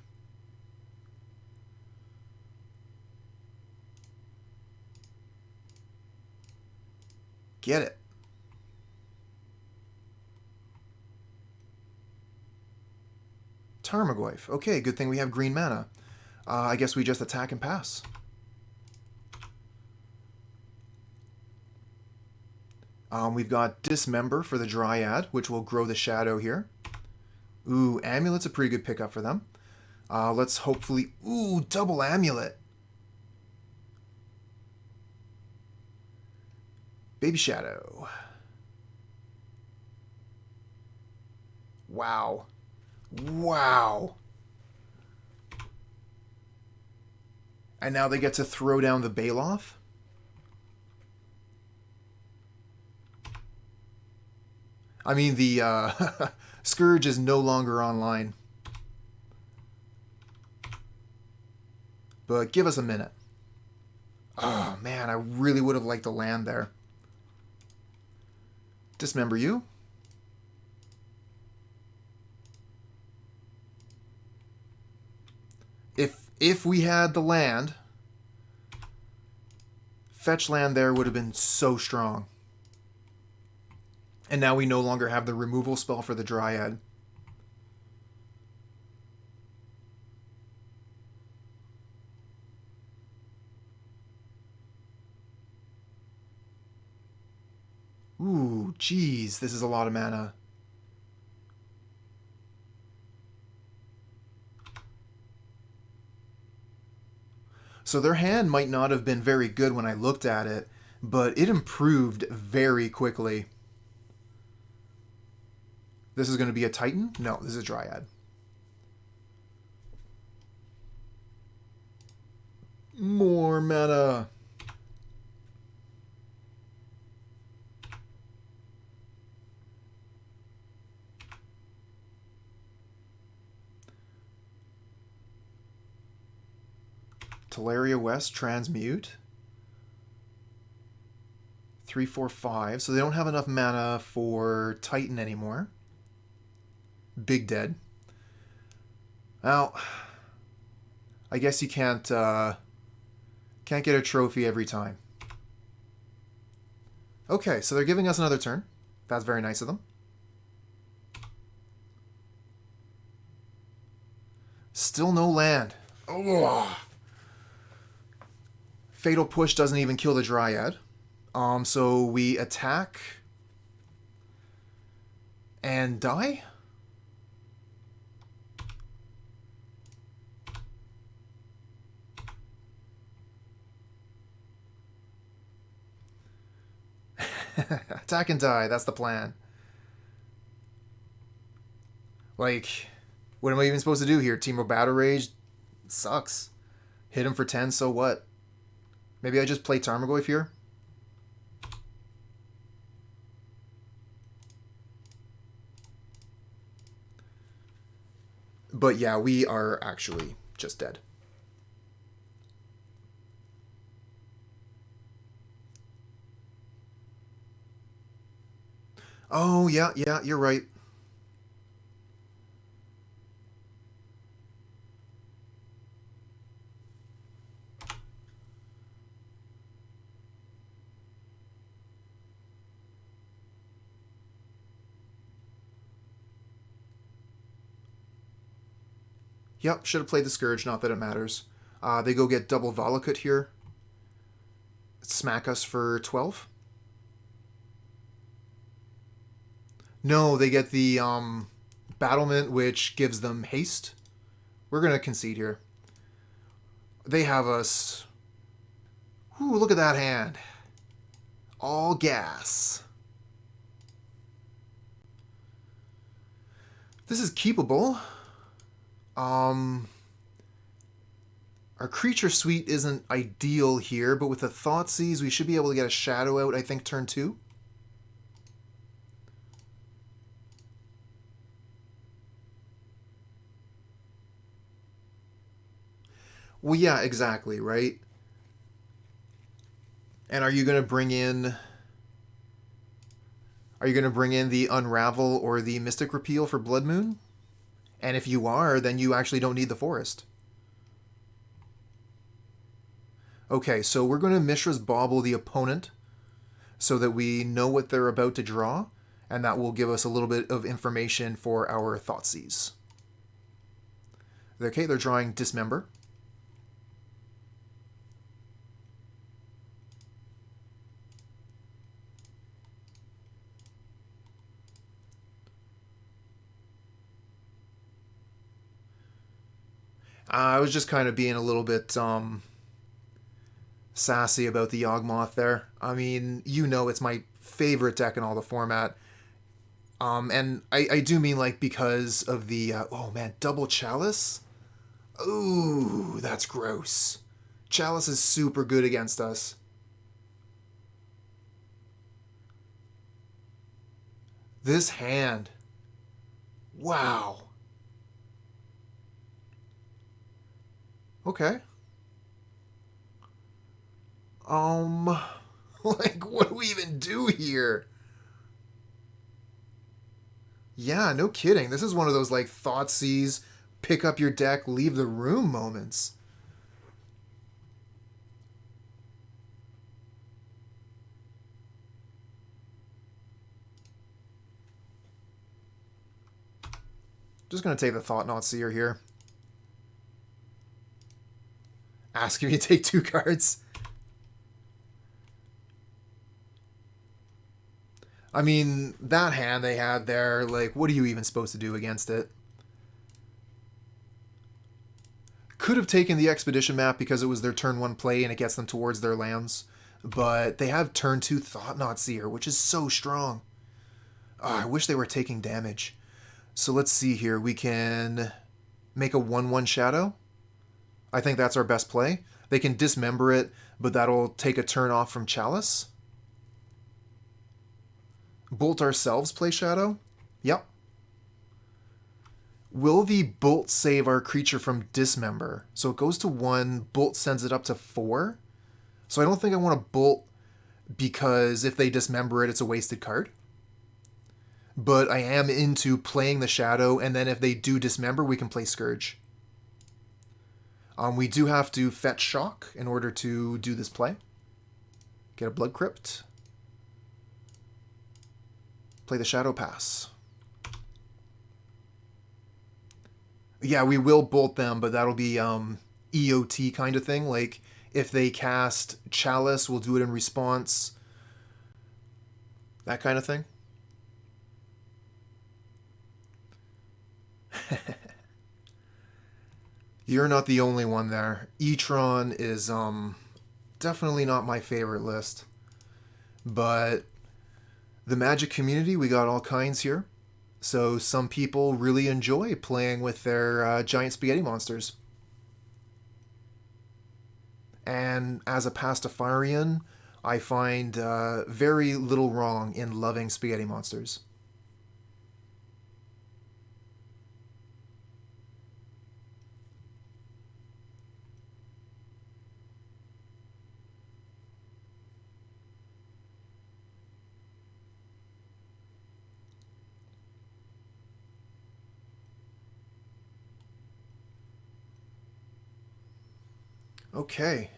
Get it. Tarmogoyf. Okay, good thing we have green mana. I guess we just attack and pass. We've got Dismember for the Dryad, which will grow the shadow here. Ooh, Amulet's a pretty good pickup for them. Let's hopefully... Ooh, double Amulet. Baby Shadow. Wow. Wow. And now they get to throw down the Baloth? I mean, the Scourge is no longer online. But give us a minute. Oh, man, I really would have liked to land there. Dismember you. If we had the land, fetch land there would have been so strong. And now we no longer have the removal spell for the Dryad. Ooh, geez, this is a lot of mana. So their hand might not have been very good when I looked at it, but it improved very quickly. This is going to be a Titan? No, this is a Dryad. More mana. Teleria West, Transmute. 3, 4, 5. So they don't have enough mana for Titan anymore. Big dead. Well, I guess you can't get a trophy every time. Okay, so they're giving us another turn. That's very nice of them. Still no land. Oh. Fatal Push doesn't even kill the Dryad. So we attack and die? Attack and die, that's the plan. Like, what am I even supposed to do here? Temur Battle Rage sucks. Hit him for 10, so what? Maybe I just play Tarmogoyf here? But yeah, we are actually just dead. Oh, yeah, you're right. Yep, should have played the Scourge, not that it matters. They go get double Valakut here. Smack us for 12. No, they get the Battlement, which gives them haste. We're going to concede here. They have us... Ooh, look at that hand. All gas. This is keepable. Our creature suite isn't ideal here, but with the Thoughtseize, we should be able to get a shadow out, I think, turn 2. Well, yeah, exactly, right? And are you going to bring in... Are you going to bring in the Unravel or the Mystic Repeal for Blood Moon? And if you are, then you actually don't need the Forest. Okay, so we're going to Mishra's Bauble the opponent so that we know what they're about to draw, and that will give us a little bit of information for our Thoughtseize. Okay, they're drawing Dismember. I was just kind of being a little bit sassy about the Yawgmoth there. I mean, you know it's my favorite deck in all the format. And I do mean like because of the, oh man, double Chalice? Ooh, that's gross. Chalice is super good against us. This hand. Wow. Okay. Like, what do we even do here? Yeah, no kidding. This is one of those, like, Thoughtseize, pick up your deck, leave the room moments. Just going to take the Thought-Not-Seer here. Asking me to take 2 cards. I mean, that hand they had there, like, what are you even supposed to do against it? Could have taken the Expedition map because it was their turn 1 play and it gets them towards their lands. But they have turn 2 Thought-Not-Seer, which is so strong. Oh, I wish they were taking damage. So let's see here. We can make a 1/1 Shadow. I think that's our best play. They can Dismember it, but that'll take a turn off from Chalice. Bolt ourselves, play Shadow? Yep. Will the Bolt save our creature from Dismember? So it goes to 1, Bolt sends it up to 4. So I don't think I want to Bolt because if they Dismember it, it's a wasted card. But I am into playing the Shadow, and then if they do Dismember, we can play Scourge. We do have to fetch Shock in order to do this play. Get a Blood Crypt. Play the Shadow Pass. Yeah, we will Bolt them, but that'll be EOT kind of thing. Like, if they cast Chalice, we'll do it in response. That kind of thing. You're not the only one there. G Tron is definitely not my favorite list. But the Magic community, we got all kinds here. So some people really enjoy playing with their giant spaghetti monsters. And as a Pastafarian, I find very little wrong in loving spaghetti monsters. Okay.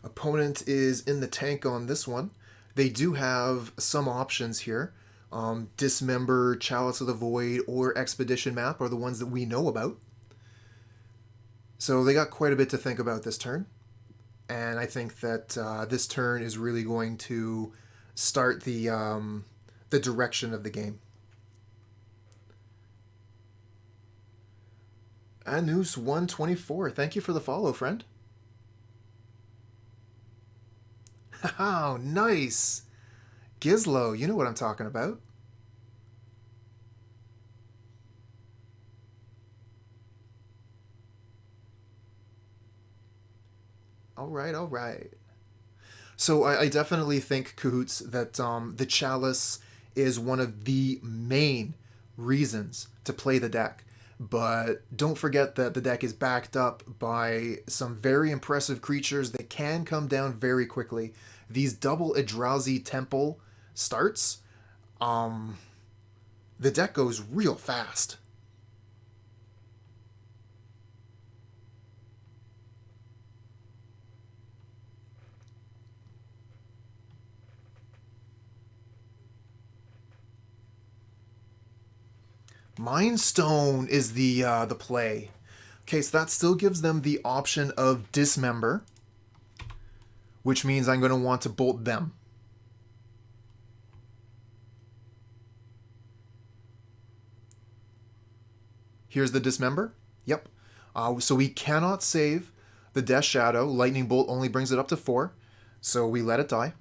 Opponent is in the tank on this one. They do have some options here. Dismember, Chalice of the Void, or Expedition map are the ones that we know about. So they got quite a bit to think about this turn. And I think that this turn is really going to start the direction of the game. Anus124, thank you for the follow, friend. Oh, nice. Gizlo, you know what I'm talking about. All right, all right. So I definitely think, Cahoots, that the Chalice is one of the main reasons to play the deck. But don't forget that the deck is backed up by some very impressive creatures that can come down very quickly. These double Eldrazi Temple starts, the deck goes real fast. Mind Stone is the play. Okay, so that still gives them the option of Dismember, which means I'm going to want to bolt them. Here's the Dismember. Yep. So we cannot save the Death Shadow. Lightning Bolt only brings it up to 4, so we let it die.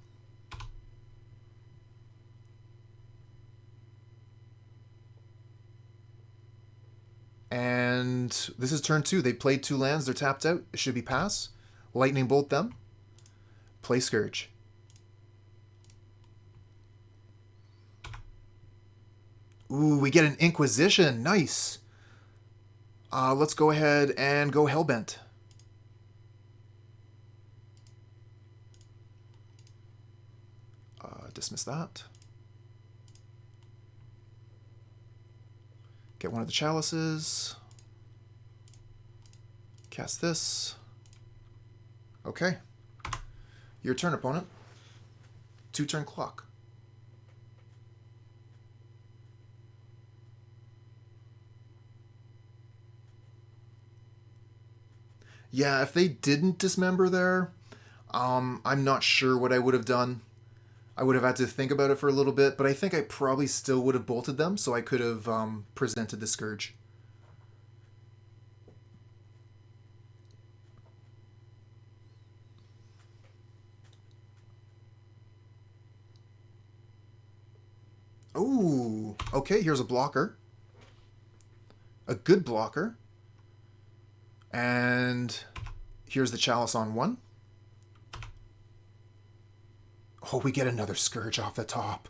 And this is turn 2. They played 2 lands. They're tapped out. It should be pass. Lightning Bolt them. Play Scourge. Ooh, we get an Inquisition. Nice. Let's go ahead and go Hellbent. Dismiss that. Get one of the chalices. Cast this. Okay. Your turn, opponent. 2-turn clock. Yeah, if they didn't dismember there, I'm not sure what I would have done. I would have had to think about it for a little bit, but I think I probably still would have bolted them, so I could have presented the Scourge. Ooh, okay, here's a blocker. A good blocker. And here's the Chalice on 1. Oh, we get another Scourge off the top.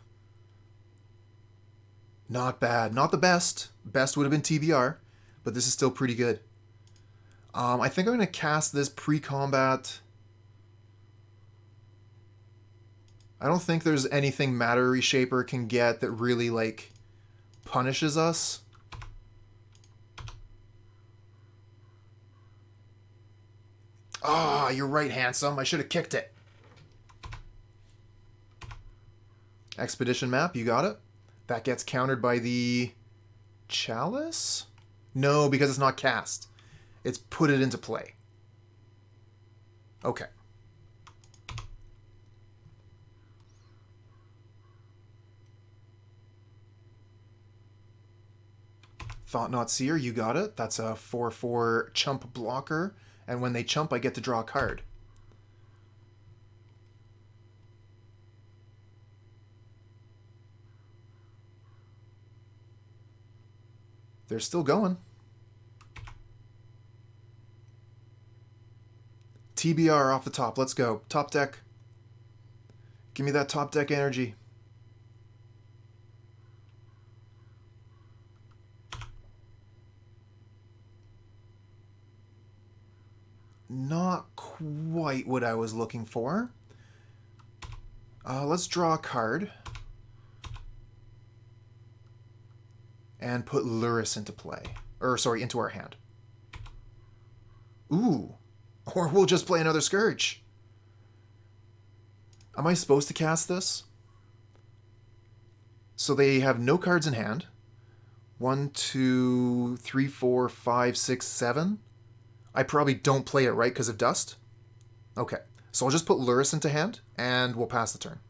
Not bad. Not the best. Best would have been TBR, but this is still pretty good. I think I'm going to cast this pre-combat. I don't think there's anything Matter Reshaper can get that really, like, punishes us. Ah, you're right, handsome. I should have kicked it. Expedition Map, you got it. That gets countered by the Chalice? No, because it's not cast. It's put it into play. Okay. Thought-Knot Seer, you got it. That's a 4/4 chump blocker. And when they chump, I get to draw a card. They're still going. TBR off the top. Let's go. Top deck. Give me that top deck energy. Not quite what I was looking for. Let's draw a card. And put Lurrus into play. Or, sorry, into our hand. Ooh. Or we'll just play another Scourge. Am I supposed to cast this? So they have no cards in hand. 1, 2, 3, 4, 5, 6, 7. I probably don't play it, right, because of dust? Okay. So I'll just put Lurrus into hand, and we'll pass the turn.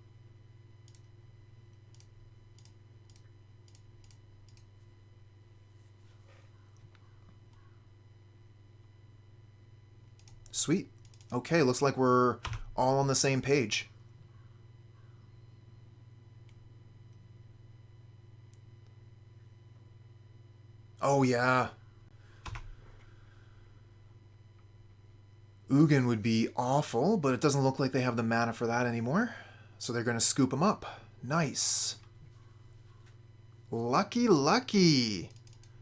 Sweet. Okay, looks like we're all on the same page. Oh, yeah. Ugin would be awful, but it doesn't look like they have the mana for that anymore. So they're going to scoop him up. Nice. Lucky, lucky.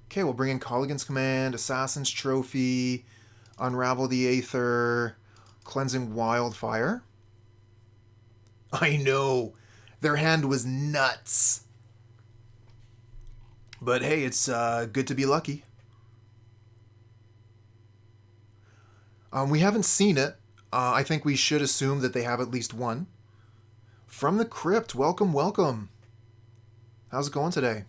Okay, we'll bring in Kolaghan's Command, Assassin's Trophy, Unravel the Aether, Cleansing Wildfire. I know. Their hand was nuts. But hey, it's good to be lucky. We haven't seen it. I think we should assume that they have at least one. From the Crypt, welcome, welcome. How's it going today?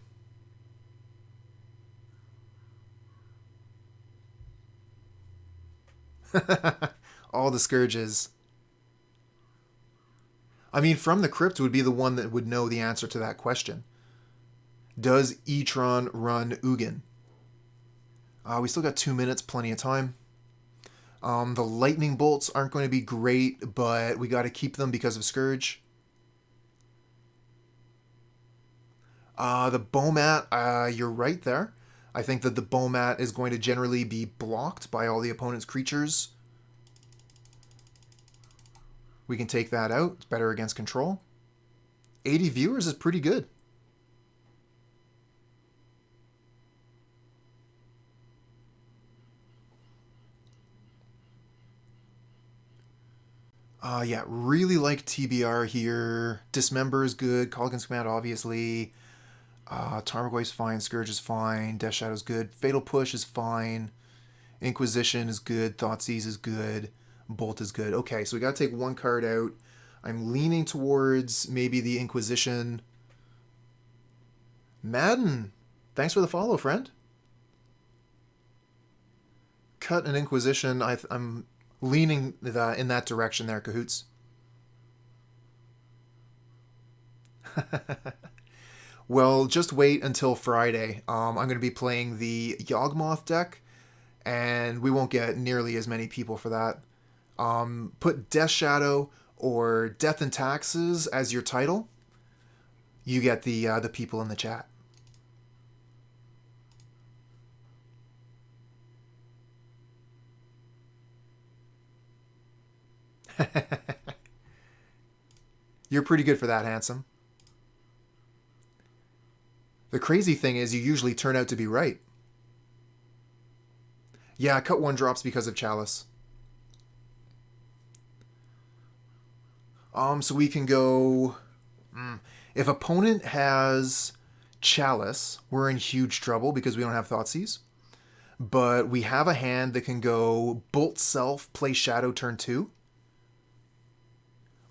All the Scourges. I mean, From the Crypt would be the one that would know the answer to that question. Does G Tron run Ugin? We still got 2 minutes, plenty of time. The lightning bolts aren't going to be great, but we got to keep them because of Scourge. The Bomat, you're right there. I think that the Bomat is going to generally be blocked by all the opponent's creatures. We can take that out. It's better against control. 80 viewers is pretty good. Yeah, really like TBR here. Dismember is good. Kolaghan's Command, obviously. Tarmogoyf's fine. Scourge is fine. Death Shadow's good. Fatal Push is fine. Inquisition is good. Thoughtseize is good. Bolt is good. Okay, so we got to take one card out. I'm leaning towards maybe the Inquisition. Madden, thanks for the follow, friend. Cut an Inquisition. I'm leaning in that direction there, Cahoots. Well, just wait until Friday. I'm going to be playing the Yawgmoth deck, and we won't get nearly as many people for that. Put Death Shadow or Death and Taxes as your title. You get the people in the chat. You're pretty good for that, handsome. The crazy thing is you usually turn out to be right. Yeah, cut one drops because of Chalice. So we can go... If opponent has Chalice, we're in huge trouble because we don't have Thoughtseize. But we have a hand that can go Bolt Self, play Shadow turn 2.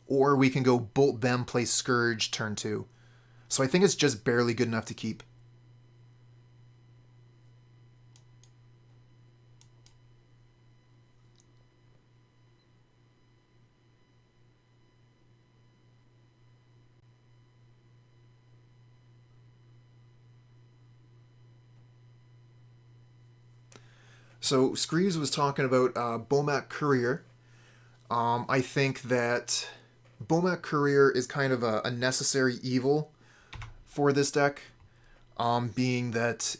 Or we can go Bolt Them, play Scourge turn 2. So I think it's just barely good enough to keep. So Screeves was talking about Bomat Courier. I think that Bomat Courier is kind of a necessary evil for this deck, being that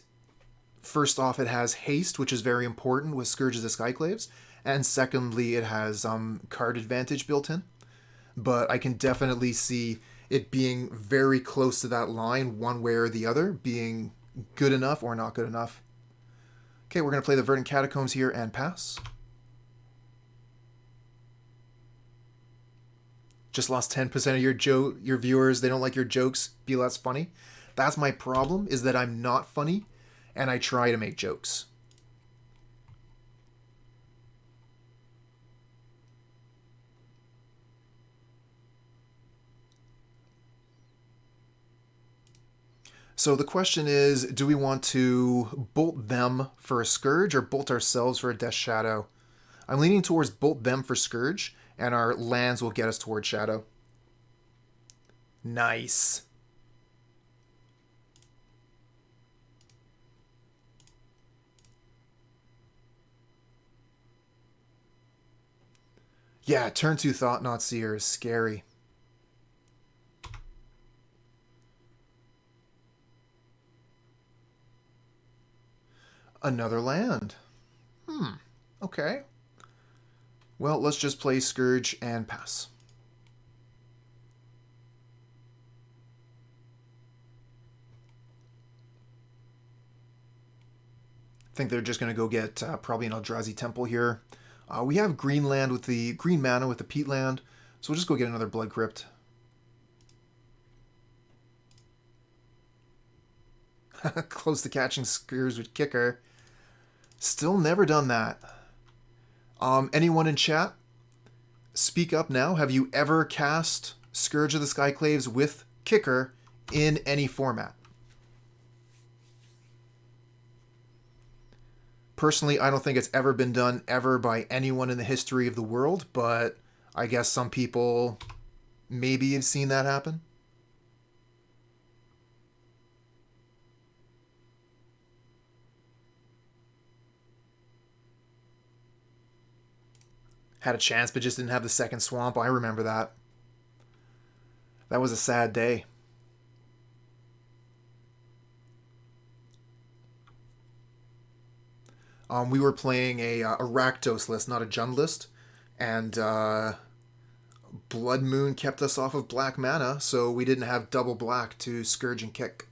first off it has haste, which is very important with Scourges of Skyclaves, and secondly it has card advantage built in. But I can definitely see it being very close to that line, one way or the other, being good enough or not good enough. Okay, we're going to play the Verdant Catacombs here and pass. Just lost 10% of your viewers. They don't like your jokes. Be less funny. That's my problem, is that I'm not funny, and I try to make jokes. So the question is, do we want to bolt them for a Scourge or bolt ourselves for a Death Shadow? I'm leaning towards bolt them for Scourge, and our lands will get us towards Shadow. Nice. Yeah, turn 2 Thought-Knot Seer is scary. Another land. Okay. Well, let's just play Scourge and pass. I think they're just going to go get probably an Eldrazi Temple here. We have green land with the green mana with the Peatland, so we'll just go get another Blood Crypt. Close to catching Scourge with Kicker. Still never done that. Anyone in chat? Speak up now. Have you ever cast Scourge of the Skyclaves with Kicker in any format? Personally, I don't think it's ever been done ever by anyone in the history of the world, but I guess some people maybe have seen that happen. Had a chance, but just didn't have the second swamp. I remember that. That was a sad day. We were playing a Rakdos list, not a Jund list, and Blood Moon kept us off of black mana, so we didn't have double black to Scourge and Kick.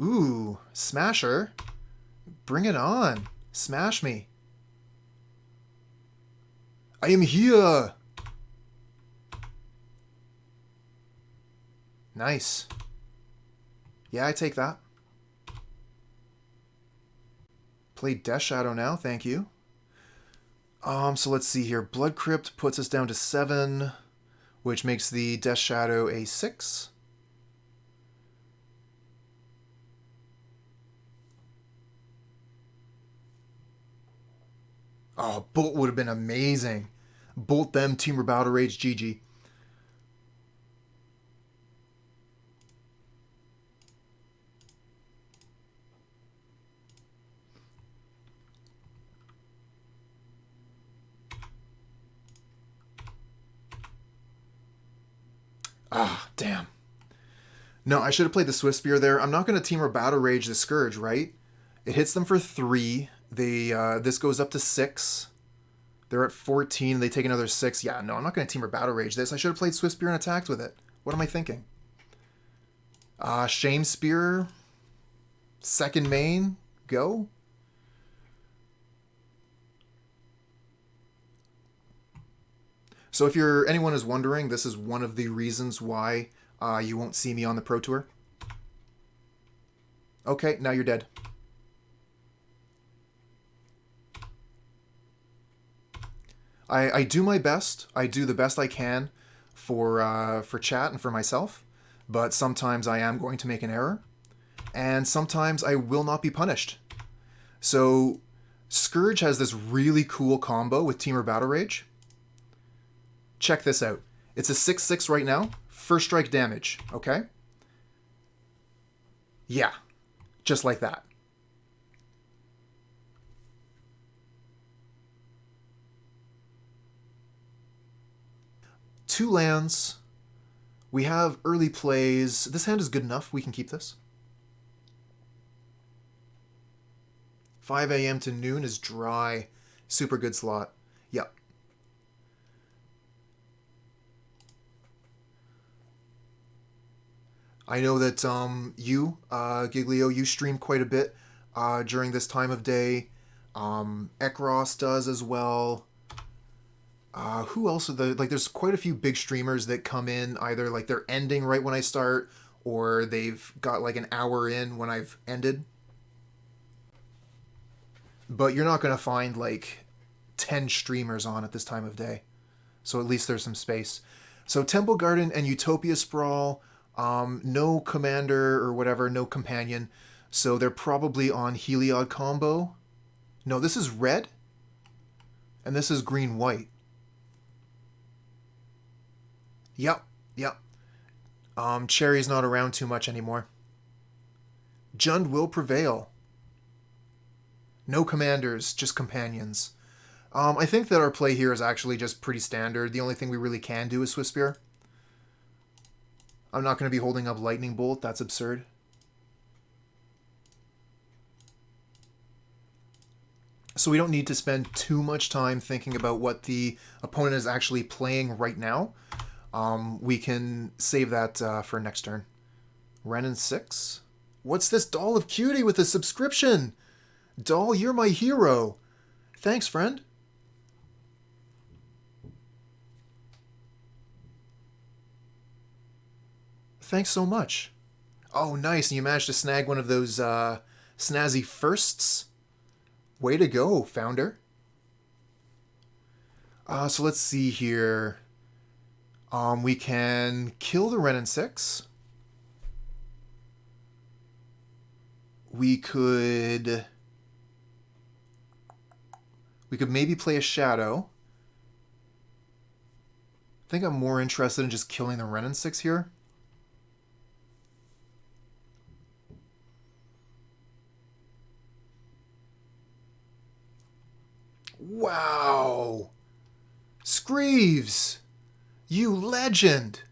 Ooh, Smasher. Bring it on. Smash me. I am here! Nice. Yeah, I take that. Play Death Shadow now, thank you. So let's see here. Blood Crypt puts us down to 7, which makes the Death Shadow a 6. Oh, Bolt would have been amazing. Bolt them, Temur Battle Rage, GG. Ah, damn. No, I should have played the Swiftspear there. I'm not going to Temur Battle Rage the Scourge, right? It hits them for 3. They this goes up to 6. They're at 14. They take another 6. Yeah, no, I'm not going to Temur Battle Rage this. I should have played Swiftspear and attacked with it. What am I thinking? Shame Spear. Second main. Go. So if anyone is wondering, this is one of the reasons why you won't see me on the Pro Tour. Okay, now you're dead. I do my best. I do the best I can for chat and for myself, but sometimes I am going to make an error, and sometimes I will not be punished. So Scourge has this really cool combo with Temur Battle Rage. Check this out. It's a 6/6 right now. First strike damage, okay? Yeah, just like that. Two lands. We have early plays. This hand is good enough. We can keep this. 5 a.m. to noon is dry. Super good slot. Yep. I know that Giglio, you stream quite a bit during this time of day. Ekros does as well. Who else are there's quite a few big streamers that come in either like they're ending right when I start or they've got like an hour in when I've ended. But you're not going to find like 10 streamers on at this time of day. So at least there's some space. So Temple Garden and Utopia Sprawl, no commander or whatever, no companion. So they're probably on Heliod combo. No, this is red. And this is green-white. Yep. Cherry's not around too much anymore. Jund will prevail. No commanders, just companions. I think that our play here is actually just pretty standard. The only thing we really can do is Swiftspear. I'm not going to be holding up Lightning Bolt. That's absurd. So we don't need to spend too much time thinking about what the opponent is actually playing right now. We can save that for next turn. Ren and 6. What's this Doll of Cutie with a subscription? Doll, you're my hero. Thanks, friend. Thanks so much. Oh, nice. And you managed to snag one of those snazzy firsts. Way to go, founder. So let's see here. We can kill the Ren and 6. We could maybe play a Shadow. I think I'm more interested in just killing the Ren and 6 here. Wow! Screeves! You legend!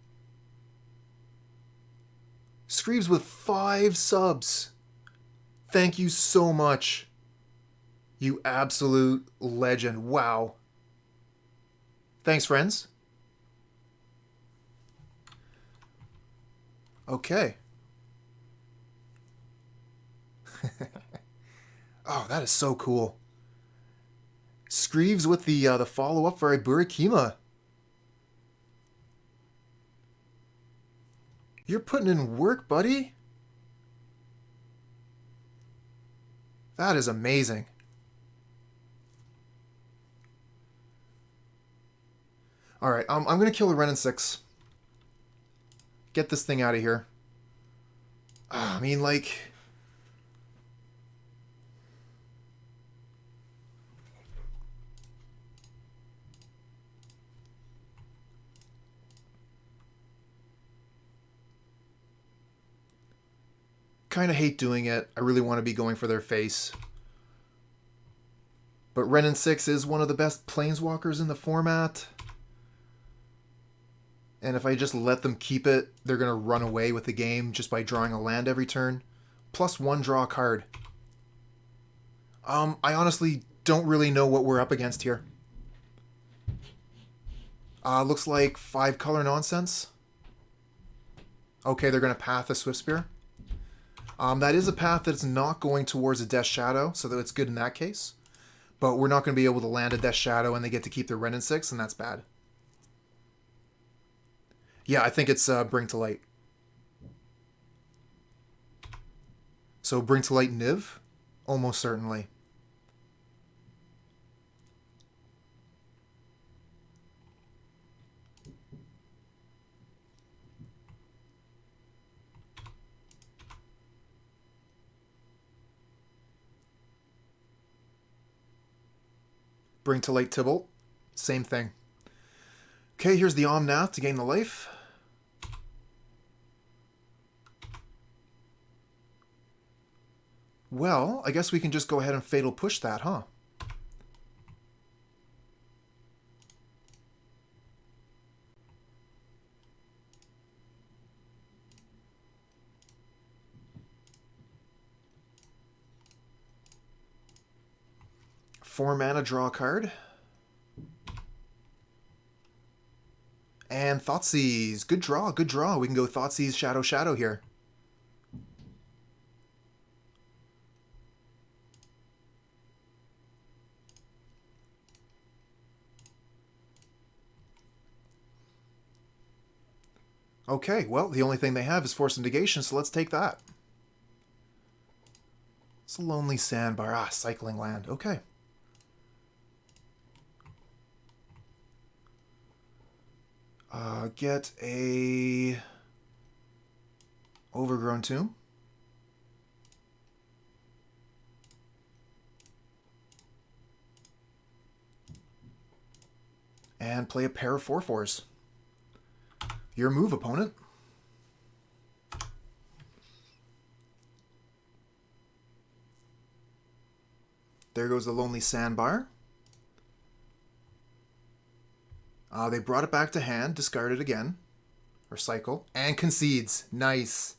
Screeves with 5 subs. Thank you so much. You absolute legend. Wow. Thanks, friends. Okay. Oh, that is so cool. Screeves with the follow-up for Iburikima. You're putting in work, buddy. That is amazing. Alright, I'm going to kill the Ren and 6. Get this thing out of here. I mean, like... kind of hate doing it. I really want to be going for their face. But Ren and 6 is one of the best planeswalkers in the format. And if I just let them keep it, they're going to run away with the game just by drawing a land every turn. Plus 1 draw a card. I honestly don't really know what we're up against here. Looks like 5 color nonsense. Okay, they're going to path a Swiftspear. That is a path that's not going towards a Death Shadow, so that it's good in that case. But we're not going to be able to land a Death Shadow, and they get to keep their Ren and 6, and that's bad. Yeah, I think it's Bring to Light. So Bring to Light Niv? Almost certainly. Bring to Light Tybalt. Same thing. Okay, here's the Omnath to gain the life. Well, I guess we can just go ahead and Fatal Push that, huh? Four mana, draw a card. And Thoughtseize. Good draw, good draw. We can go Thoughtseize, Shadow, Shadow here. Okay, well, the only thing they have is Force of Negation, so let's take that. It's a Lonely Sandbar. Ah, Cycling Land. Okay. Get a Overgrown Tomb. And play a pair of 4/4s. Your move, opponent. There goes the Lonely Sandbar. They brought it back to hand, discard it again, or cycle, and concedes. Nice.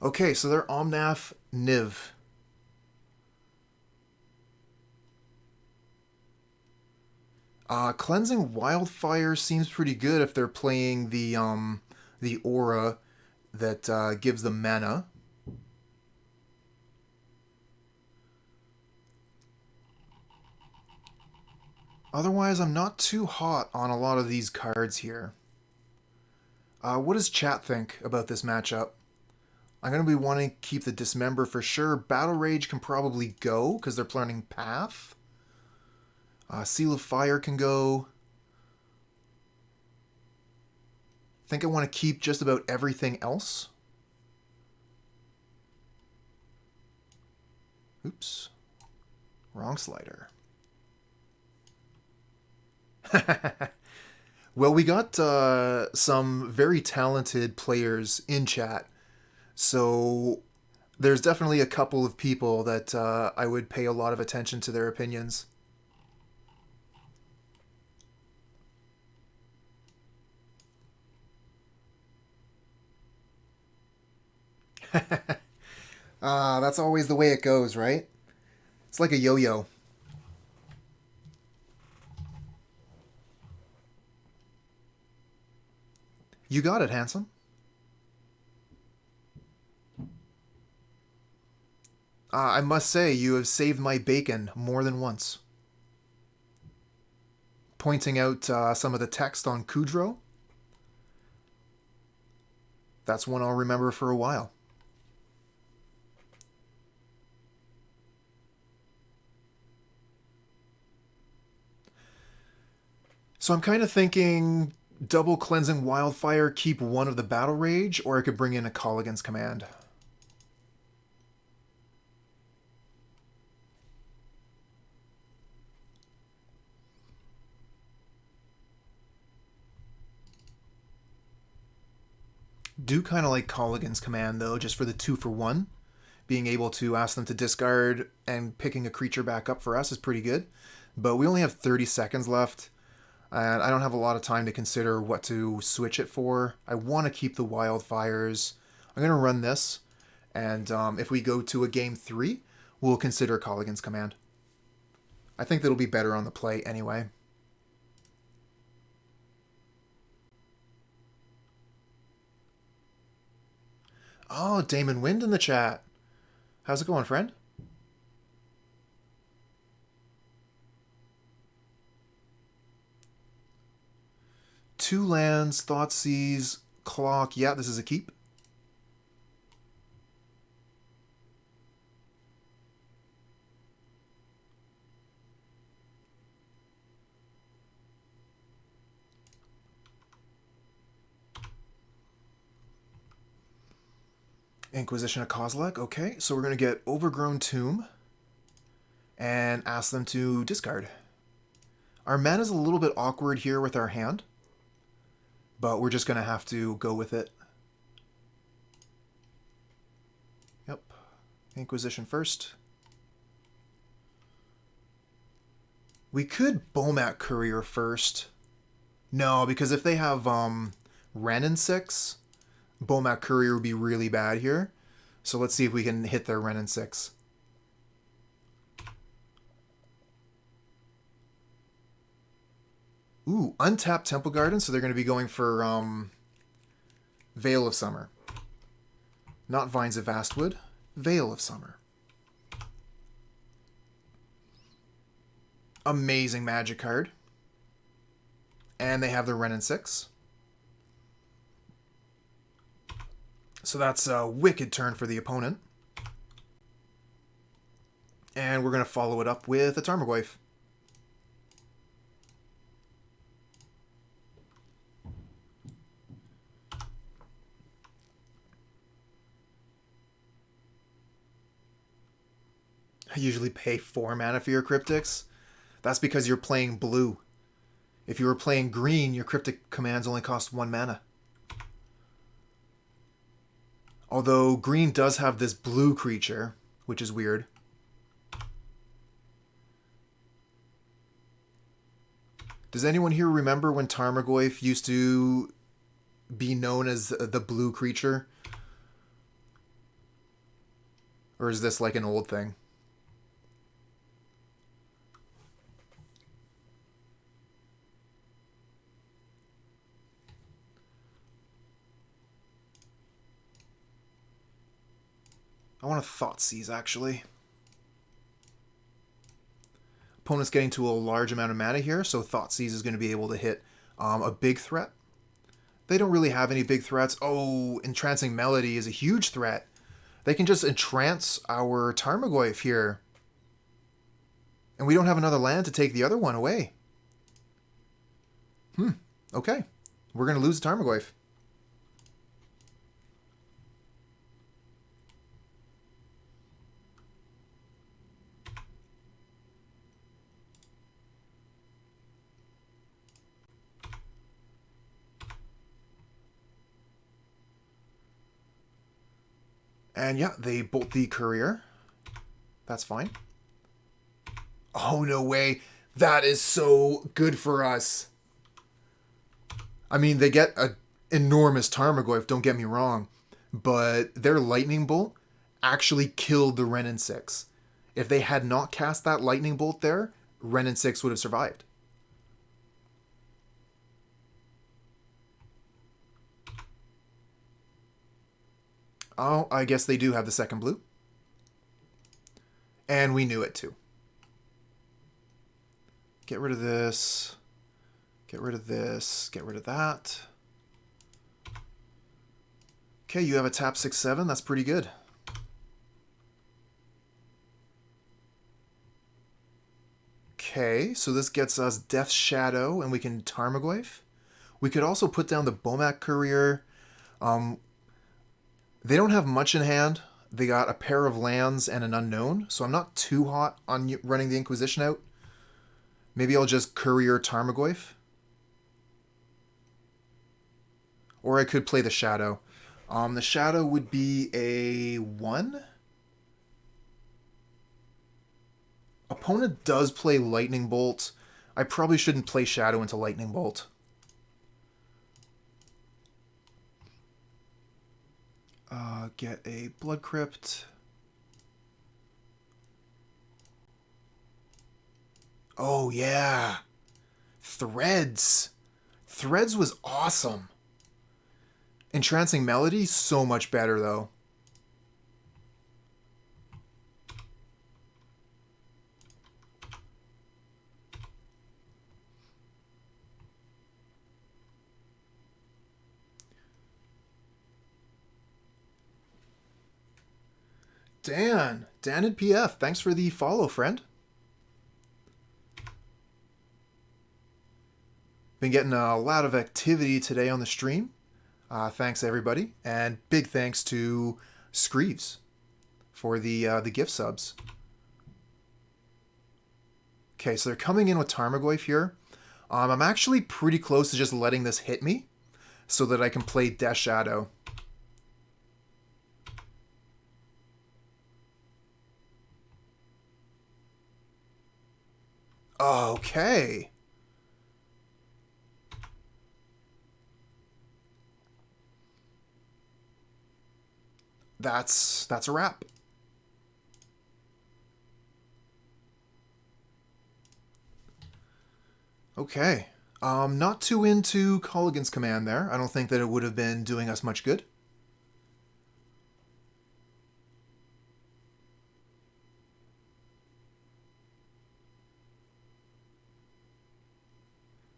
Okay, so they're Omnath Niv. Cleansing Wildfire seems pretty good if they're playing the aura that gives them mana. Otherwise, I'm not too hot on a lot of these cards here. What does chat think about this matchup? I'm going to be wanting to keep the Dismember for sure. Battle Rage can probably go because they're planning Path. Seal of Fire can go. I think I want to keep just about everything else. Oops. Wrong slider. Well, we got some very talented players in chat. So there's definitely a couple of people that I would pay a lot of attention to their opinions. That's always the way it goes, right? It's like a yo-yo. You got it, handsome. I must say, you have saved my bacon more than once. Pointing out some of the text on Kudro. That's one I'll remember for a while. So I'm kind of thinking double Cleansing Wildfire, keep one of the Battle Rage, or I could bring in a Kolaghan's Command. Do kind of like Kolaghan's Command, though, just for the 2-for-1. Being able to ask them to discard and picking a creature back up for us is pretty good. But we only have 30 seconds left, and I don't have a lot of time to consider what to switch it for. I want to keep the Wildfires. I'm going to run this, and if we go to a game 3, we'll consider Kolaghan's Command. I think that'll be better on the play anyway. Oh, Damon Wind in the chat. How's it going, friend? Two lands, Thoughtseize, Clock. Yeah, this is a keep. Inquisition of Kozilek. Okay, so we're going to get Overgrown Tomb and ask them to discard. Our mana's a little bit awkward here with our hand, but we're just going to have to go with it. Yep. Inquisition first. We could Bomat Courier first. No, because if they have Wrenn and 6, Bomat Courier would be really bad here. So let's see if we can hit their Wrenn and 6. Ooh, untapped Temple Garden, so they're going to be going for Veil of Summer. Not Vines of Vastwood, Veil of Summer. Amazing Magic card. And they have their Wrenn and 6. So that's a wicked turn for the opponent. And we're going to follow it up with a Tarmogoyf. I usually pay 4 mana for your Cryptics. That's because you're playing blue. If you were playing green, your Cryptic commands only cost 1 mana. Although green does have this blue creature, which is weird. Does anyone here remember when Tarmogoyf used to be known as the blue creature? Or is this like an old thing? I want to Thoughtseize, actually. Opponent's getting to a large amount of mana here, so Thoughtseize is going to be able to hit a big threat. They don't really have any big threats. Oh, Entrancing Melody is a huge threat. They can just entrance our Tarmogoyf here. And we don't have another land to take the other one away. Okay. We're going to lose the Tarmogoyf. And yeah, they bolt the Courier. That's fine. Oh, no way. That is so good for us. I mean, they get an enormous Tarmogoyf, don't get me wrong. But their Lightning Bolt actually killed the Wrenn and 6. If they had not cast that Lightning Bolt there, Wrenn and 6 would have survived. Oh, I guess they do have the second blue. And we knew it too. Get rid of this. Get rid of this. Get rid of that. Okay, you have a tap 6/7. That's pretty good. Okay, so this gets us Death Shadow, and we can Tarmogoyf. We could also put down the Bomat Courier. They don't have much in hand. They got a pair of lands and an unknown, so I'm not too hot on running the Inquisition out. Maybe I'll just Courier Tarmogoyf. Or I could play the Shadow. The Shadow would be a 1. Opponent does play Lightning Bolt. I probably shouldn't play Shadow into Lightning Bolt. Get a Blood Crypt. Oh, yeah. Threads. Threads was awesome. Entrancing Melody, so much better, though. Dan and PF, thanks for the follow, friend. Been getting a lot of activity today on the stream. Thanks, everybody. And big thanks to Screeves for the gift subs. Okay, so they're coming in with Tarmogoyf here. I'm actually pretty close to just letting this hit me so that I can play Death Shadow. Okay. That's a wrap. Okay. Not too into Kolaghan's command there. I don't think that it would have been doing us much good.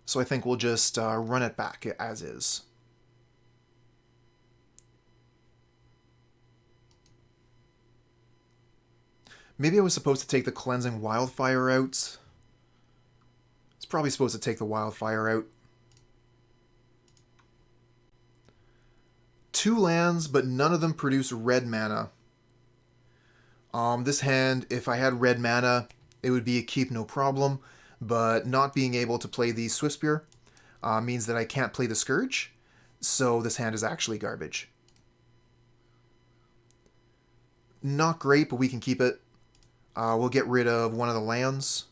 So I think we'll just run it back as is. Maybe I was supposed to take the Cleansing Wildfire out. It's probably supposed to take the Wildfire out. 2 lands, but none of them produce red mana. This hand, if I had red mana, it would be a keep, no problem. But not being able to play the Swiftspear means that I can't play the Scourge. So this hand is actually garbage. Not great, but we can keep it. We'll get rid of one of the lands.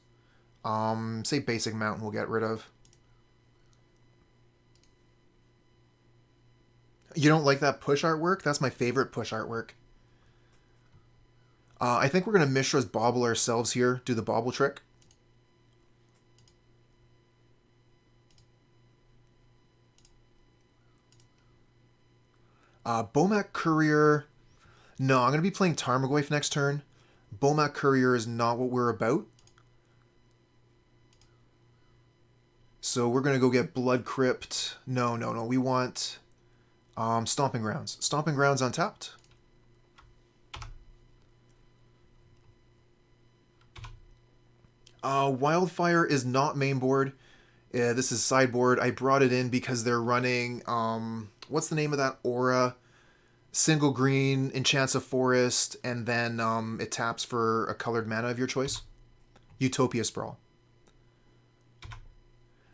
Say Basic Mountain we'll get rid of. You don't like that push artwork? That's my favorite push artwork. I think we're going to Mishra's Bauble ourselves here. Do the Bauble trick. Bomat Courier. No, I'm going to be playing Tarmogoyf next turn. Bomat Courier is not what we're about. So we're going to go get Blood Crypt. No. We want Stomping Grounds. Stomping Grounds untapped. Wildfire is not main board. This is sideboard. I brought it in because they're running... what's the name of that aura? Single green, enchants a forest, and then it taps for a colored mana of your choice. Utopia Sprawl.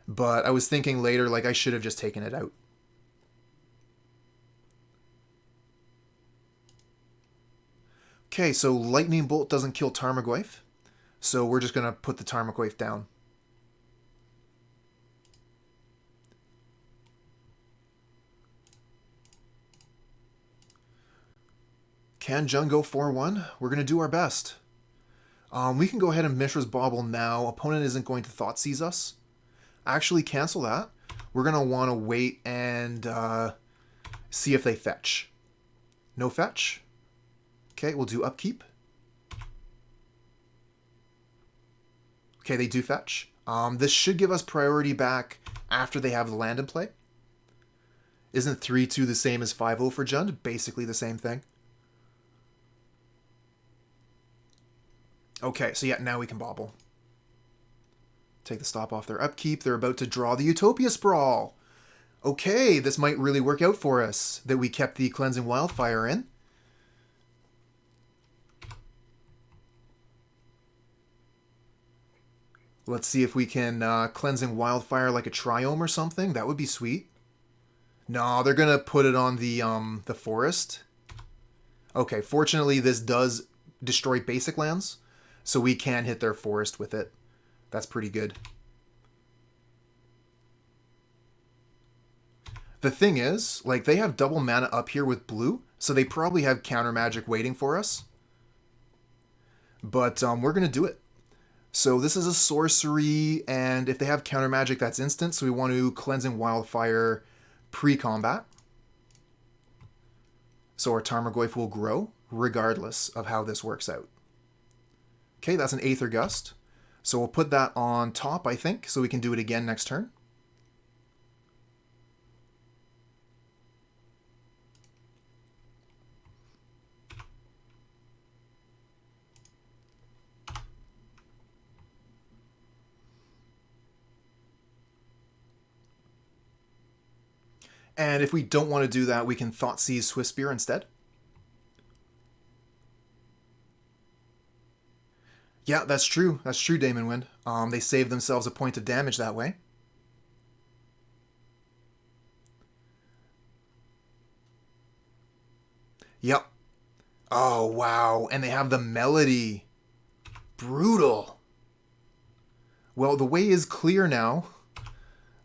But I was thinking later, like, I should have just taken it out. Okay, so Lightning Bolt doesn't kill Tarmogoyf. So we're just going to put the Tarmogoyf down. Can Jun go 4-1? We're going to do our best. We can go ahead and Mishra's Bauble now. Opponent isn't going to Thoughtseize us. Actually, cancel that. We're going to want to wait and see if they fetch. No fetch. Okay, we'll do upkeep. Okay, they do fetch. This should give us priority back after they have the land in play. Isn't 3-2 the same as 5-0 for Jund? Basically the same thing. Okay, so yeah, now we can Bauble. Take the stop off their upkeep. They're about to draw the Utopia Sprawl. Okay, this might really work out for us, that we kept the Cleansing Wildfire in. Let's see if we can Cleansing Wildfire like a Triome or something. That would be sweet. No, they're going to put it on the forest. Okay, fortunately this does destroy basic lands, so we can hit their forest with it. That's pretty good. The thing is, like, they have double mana up here with blue, so they probably have counter magic waiting for us. But we're going to do it. So this is a sorcery, and if they have counter magic, that's instant, so we want to Cleansing Wildfire pre-combat. So our Tarmogoyf will grow, regardless of how this works out. Okay, that's an Aether Gust. So we'll put that on top, I think, so we can do it again next turn. And if we don't want to do that, we can Thoughtseize Swiftspear instead. Yeah, that's true. That's true, Damon Wind. They saved themselves a point of damage that way. Yep. Oh, wow. And they have the Melody. Brutal. Well, the way is clear now,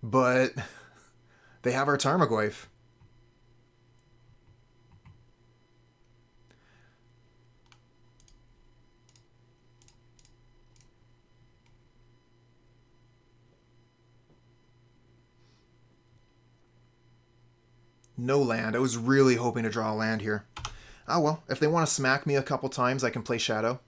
but they have our Tarmogoyf. No land. I was really hoping to draw a land here. Oh well, if they want to smack me a couple times, I can play Shadow.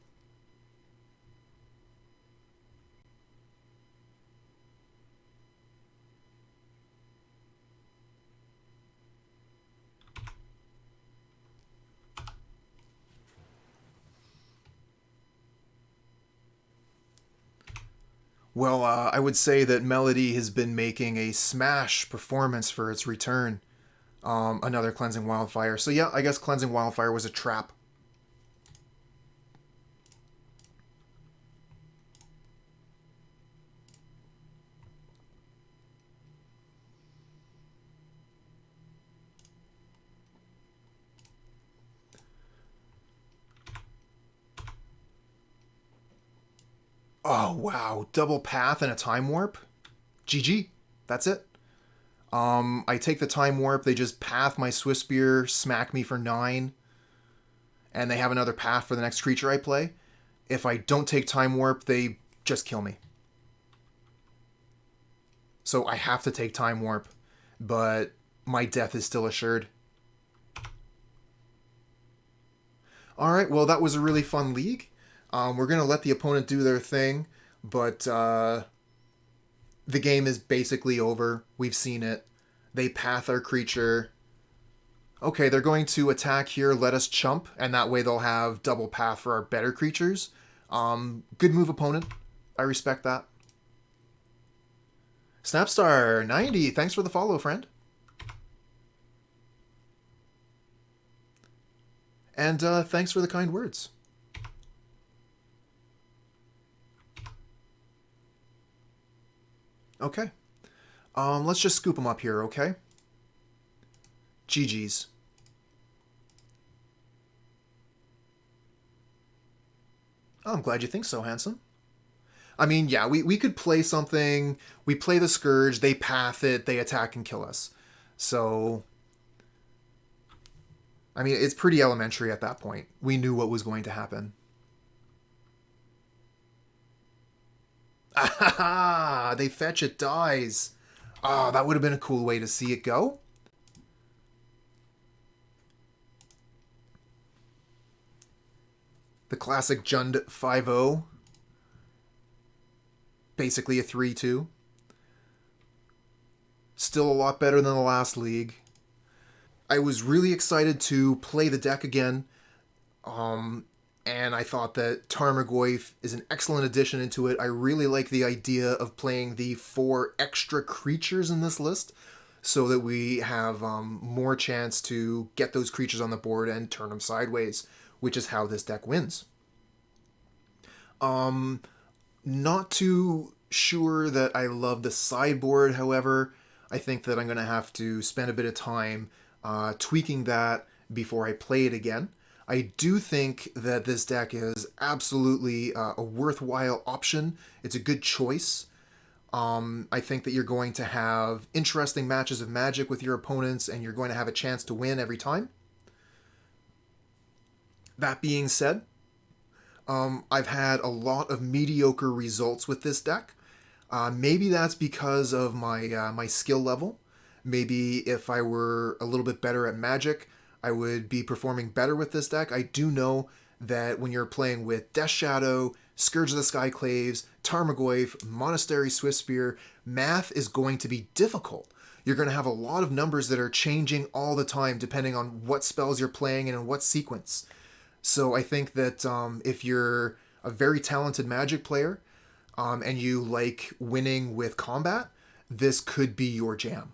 Well, I would say that Melody has been making a smash performance for its return. Another Cleansing Wildfire. So yeah, I guess Cleansing Wildfire was a trap. Oh, wow. Double Path and a Time Warp? GG. That's it. I take the Time Warp, they just path my Swiftspear, smack me for 9, and they have another path for the next creature I play. If I don't take Time Warp, they just kill me. So I have to take Time Warp, but my death is still assured. All right, well, that was a really fun league. We're going to let the opponent do their thing, but the game is basically over. We've seen it. They path our creature. Okay, they're going to attack here, let us chump, and that way they'll have double path for our better creatures. Good move, opponent. I respect that. Snapstar90, thanks for the follow, friend. And thanks for the kind words. Okay. Let's just scoop them up here, okay? GG's. Oh, I'm glad you think so, handsome. I mean, yeah, we could play something. We play the Scourge, they path it, they attack and kill us. So, I mean, it's pretty elementary at that point. We knew what was going to happen. Ah, they fetch, it dies. Ah, that would have been a cool way to see it go. The classic Jund 5-0. Basically a 3-2. Still a lot better than the last league. I was really excited to play the deck again. And I thought that Tarmogoyf is an excellent addition into it. I really like the idea of playing the 4 extra creatures in this list so that we have more chance to get those creatures on the board and turn them sideways, which is how this deck wins. Not too sure that I love the sideboard, however. I think that I'm going to have to spend a bit of time tweaking that before I play it again. I do think that this deck is absolutely a worthwhile option. It's a good choice. I think that you're going to have interesting matches of Magic with your opponents, and you're going to have a chance to win every time. That being said, I've had a lot of mediocre results with this deck. Maybe that's because of my skill level. Maybe if I were a little bit better at Magic, I would be performing better with this deck. I do know that when you're playing with Death Shadow, Scourge of the Skyclaves, Tarmogoyf, Monastery Swiftspear, math is going to be difficult. You're going to have a lot of numbers that are changing all the time depending on what spells you're playing and in what sequence. So I think that if you're a very talented Magic player and you like winning with combat, this could be your jam.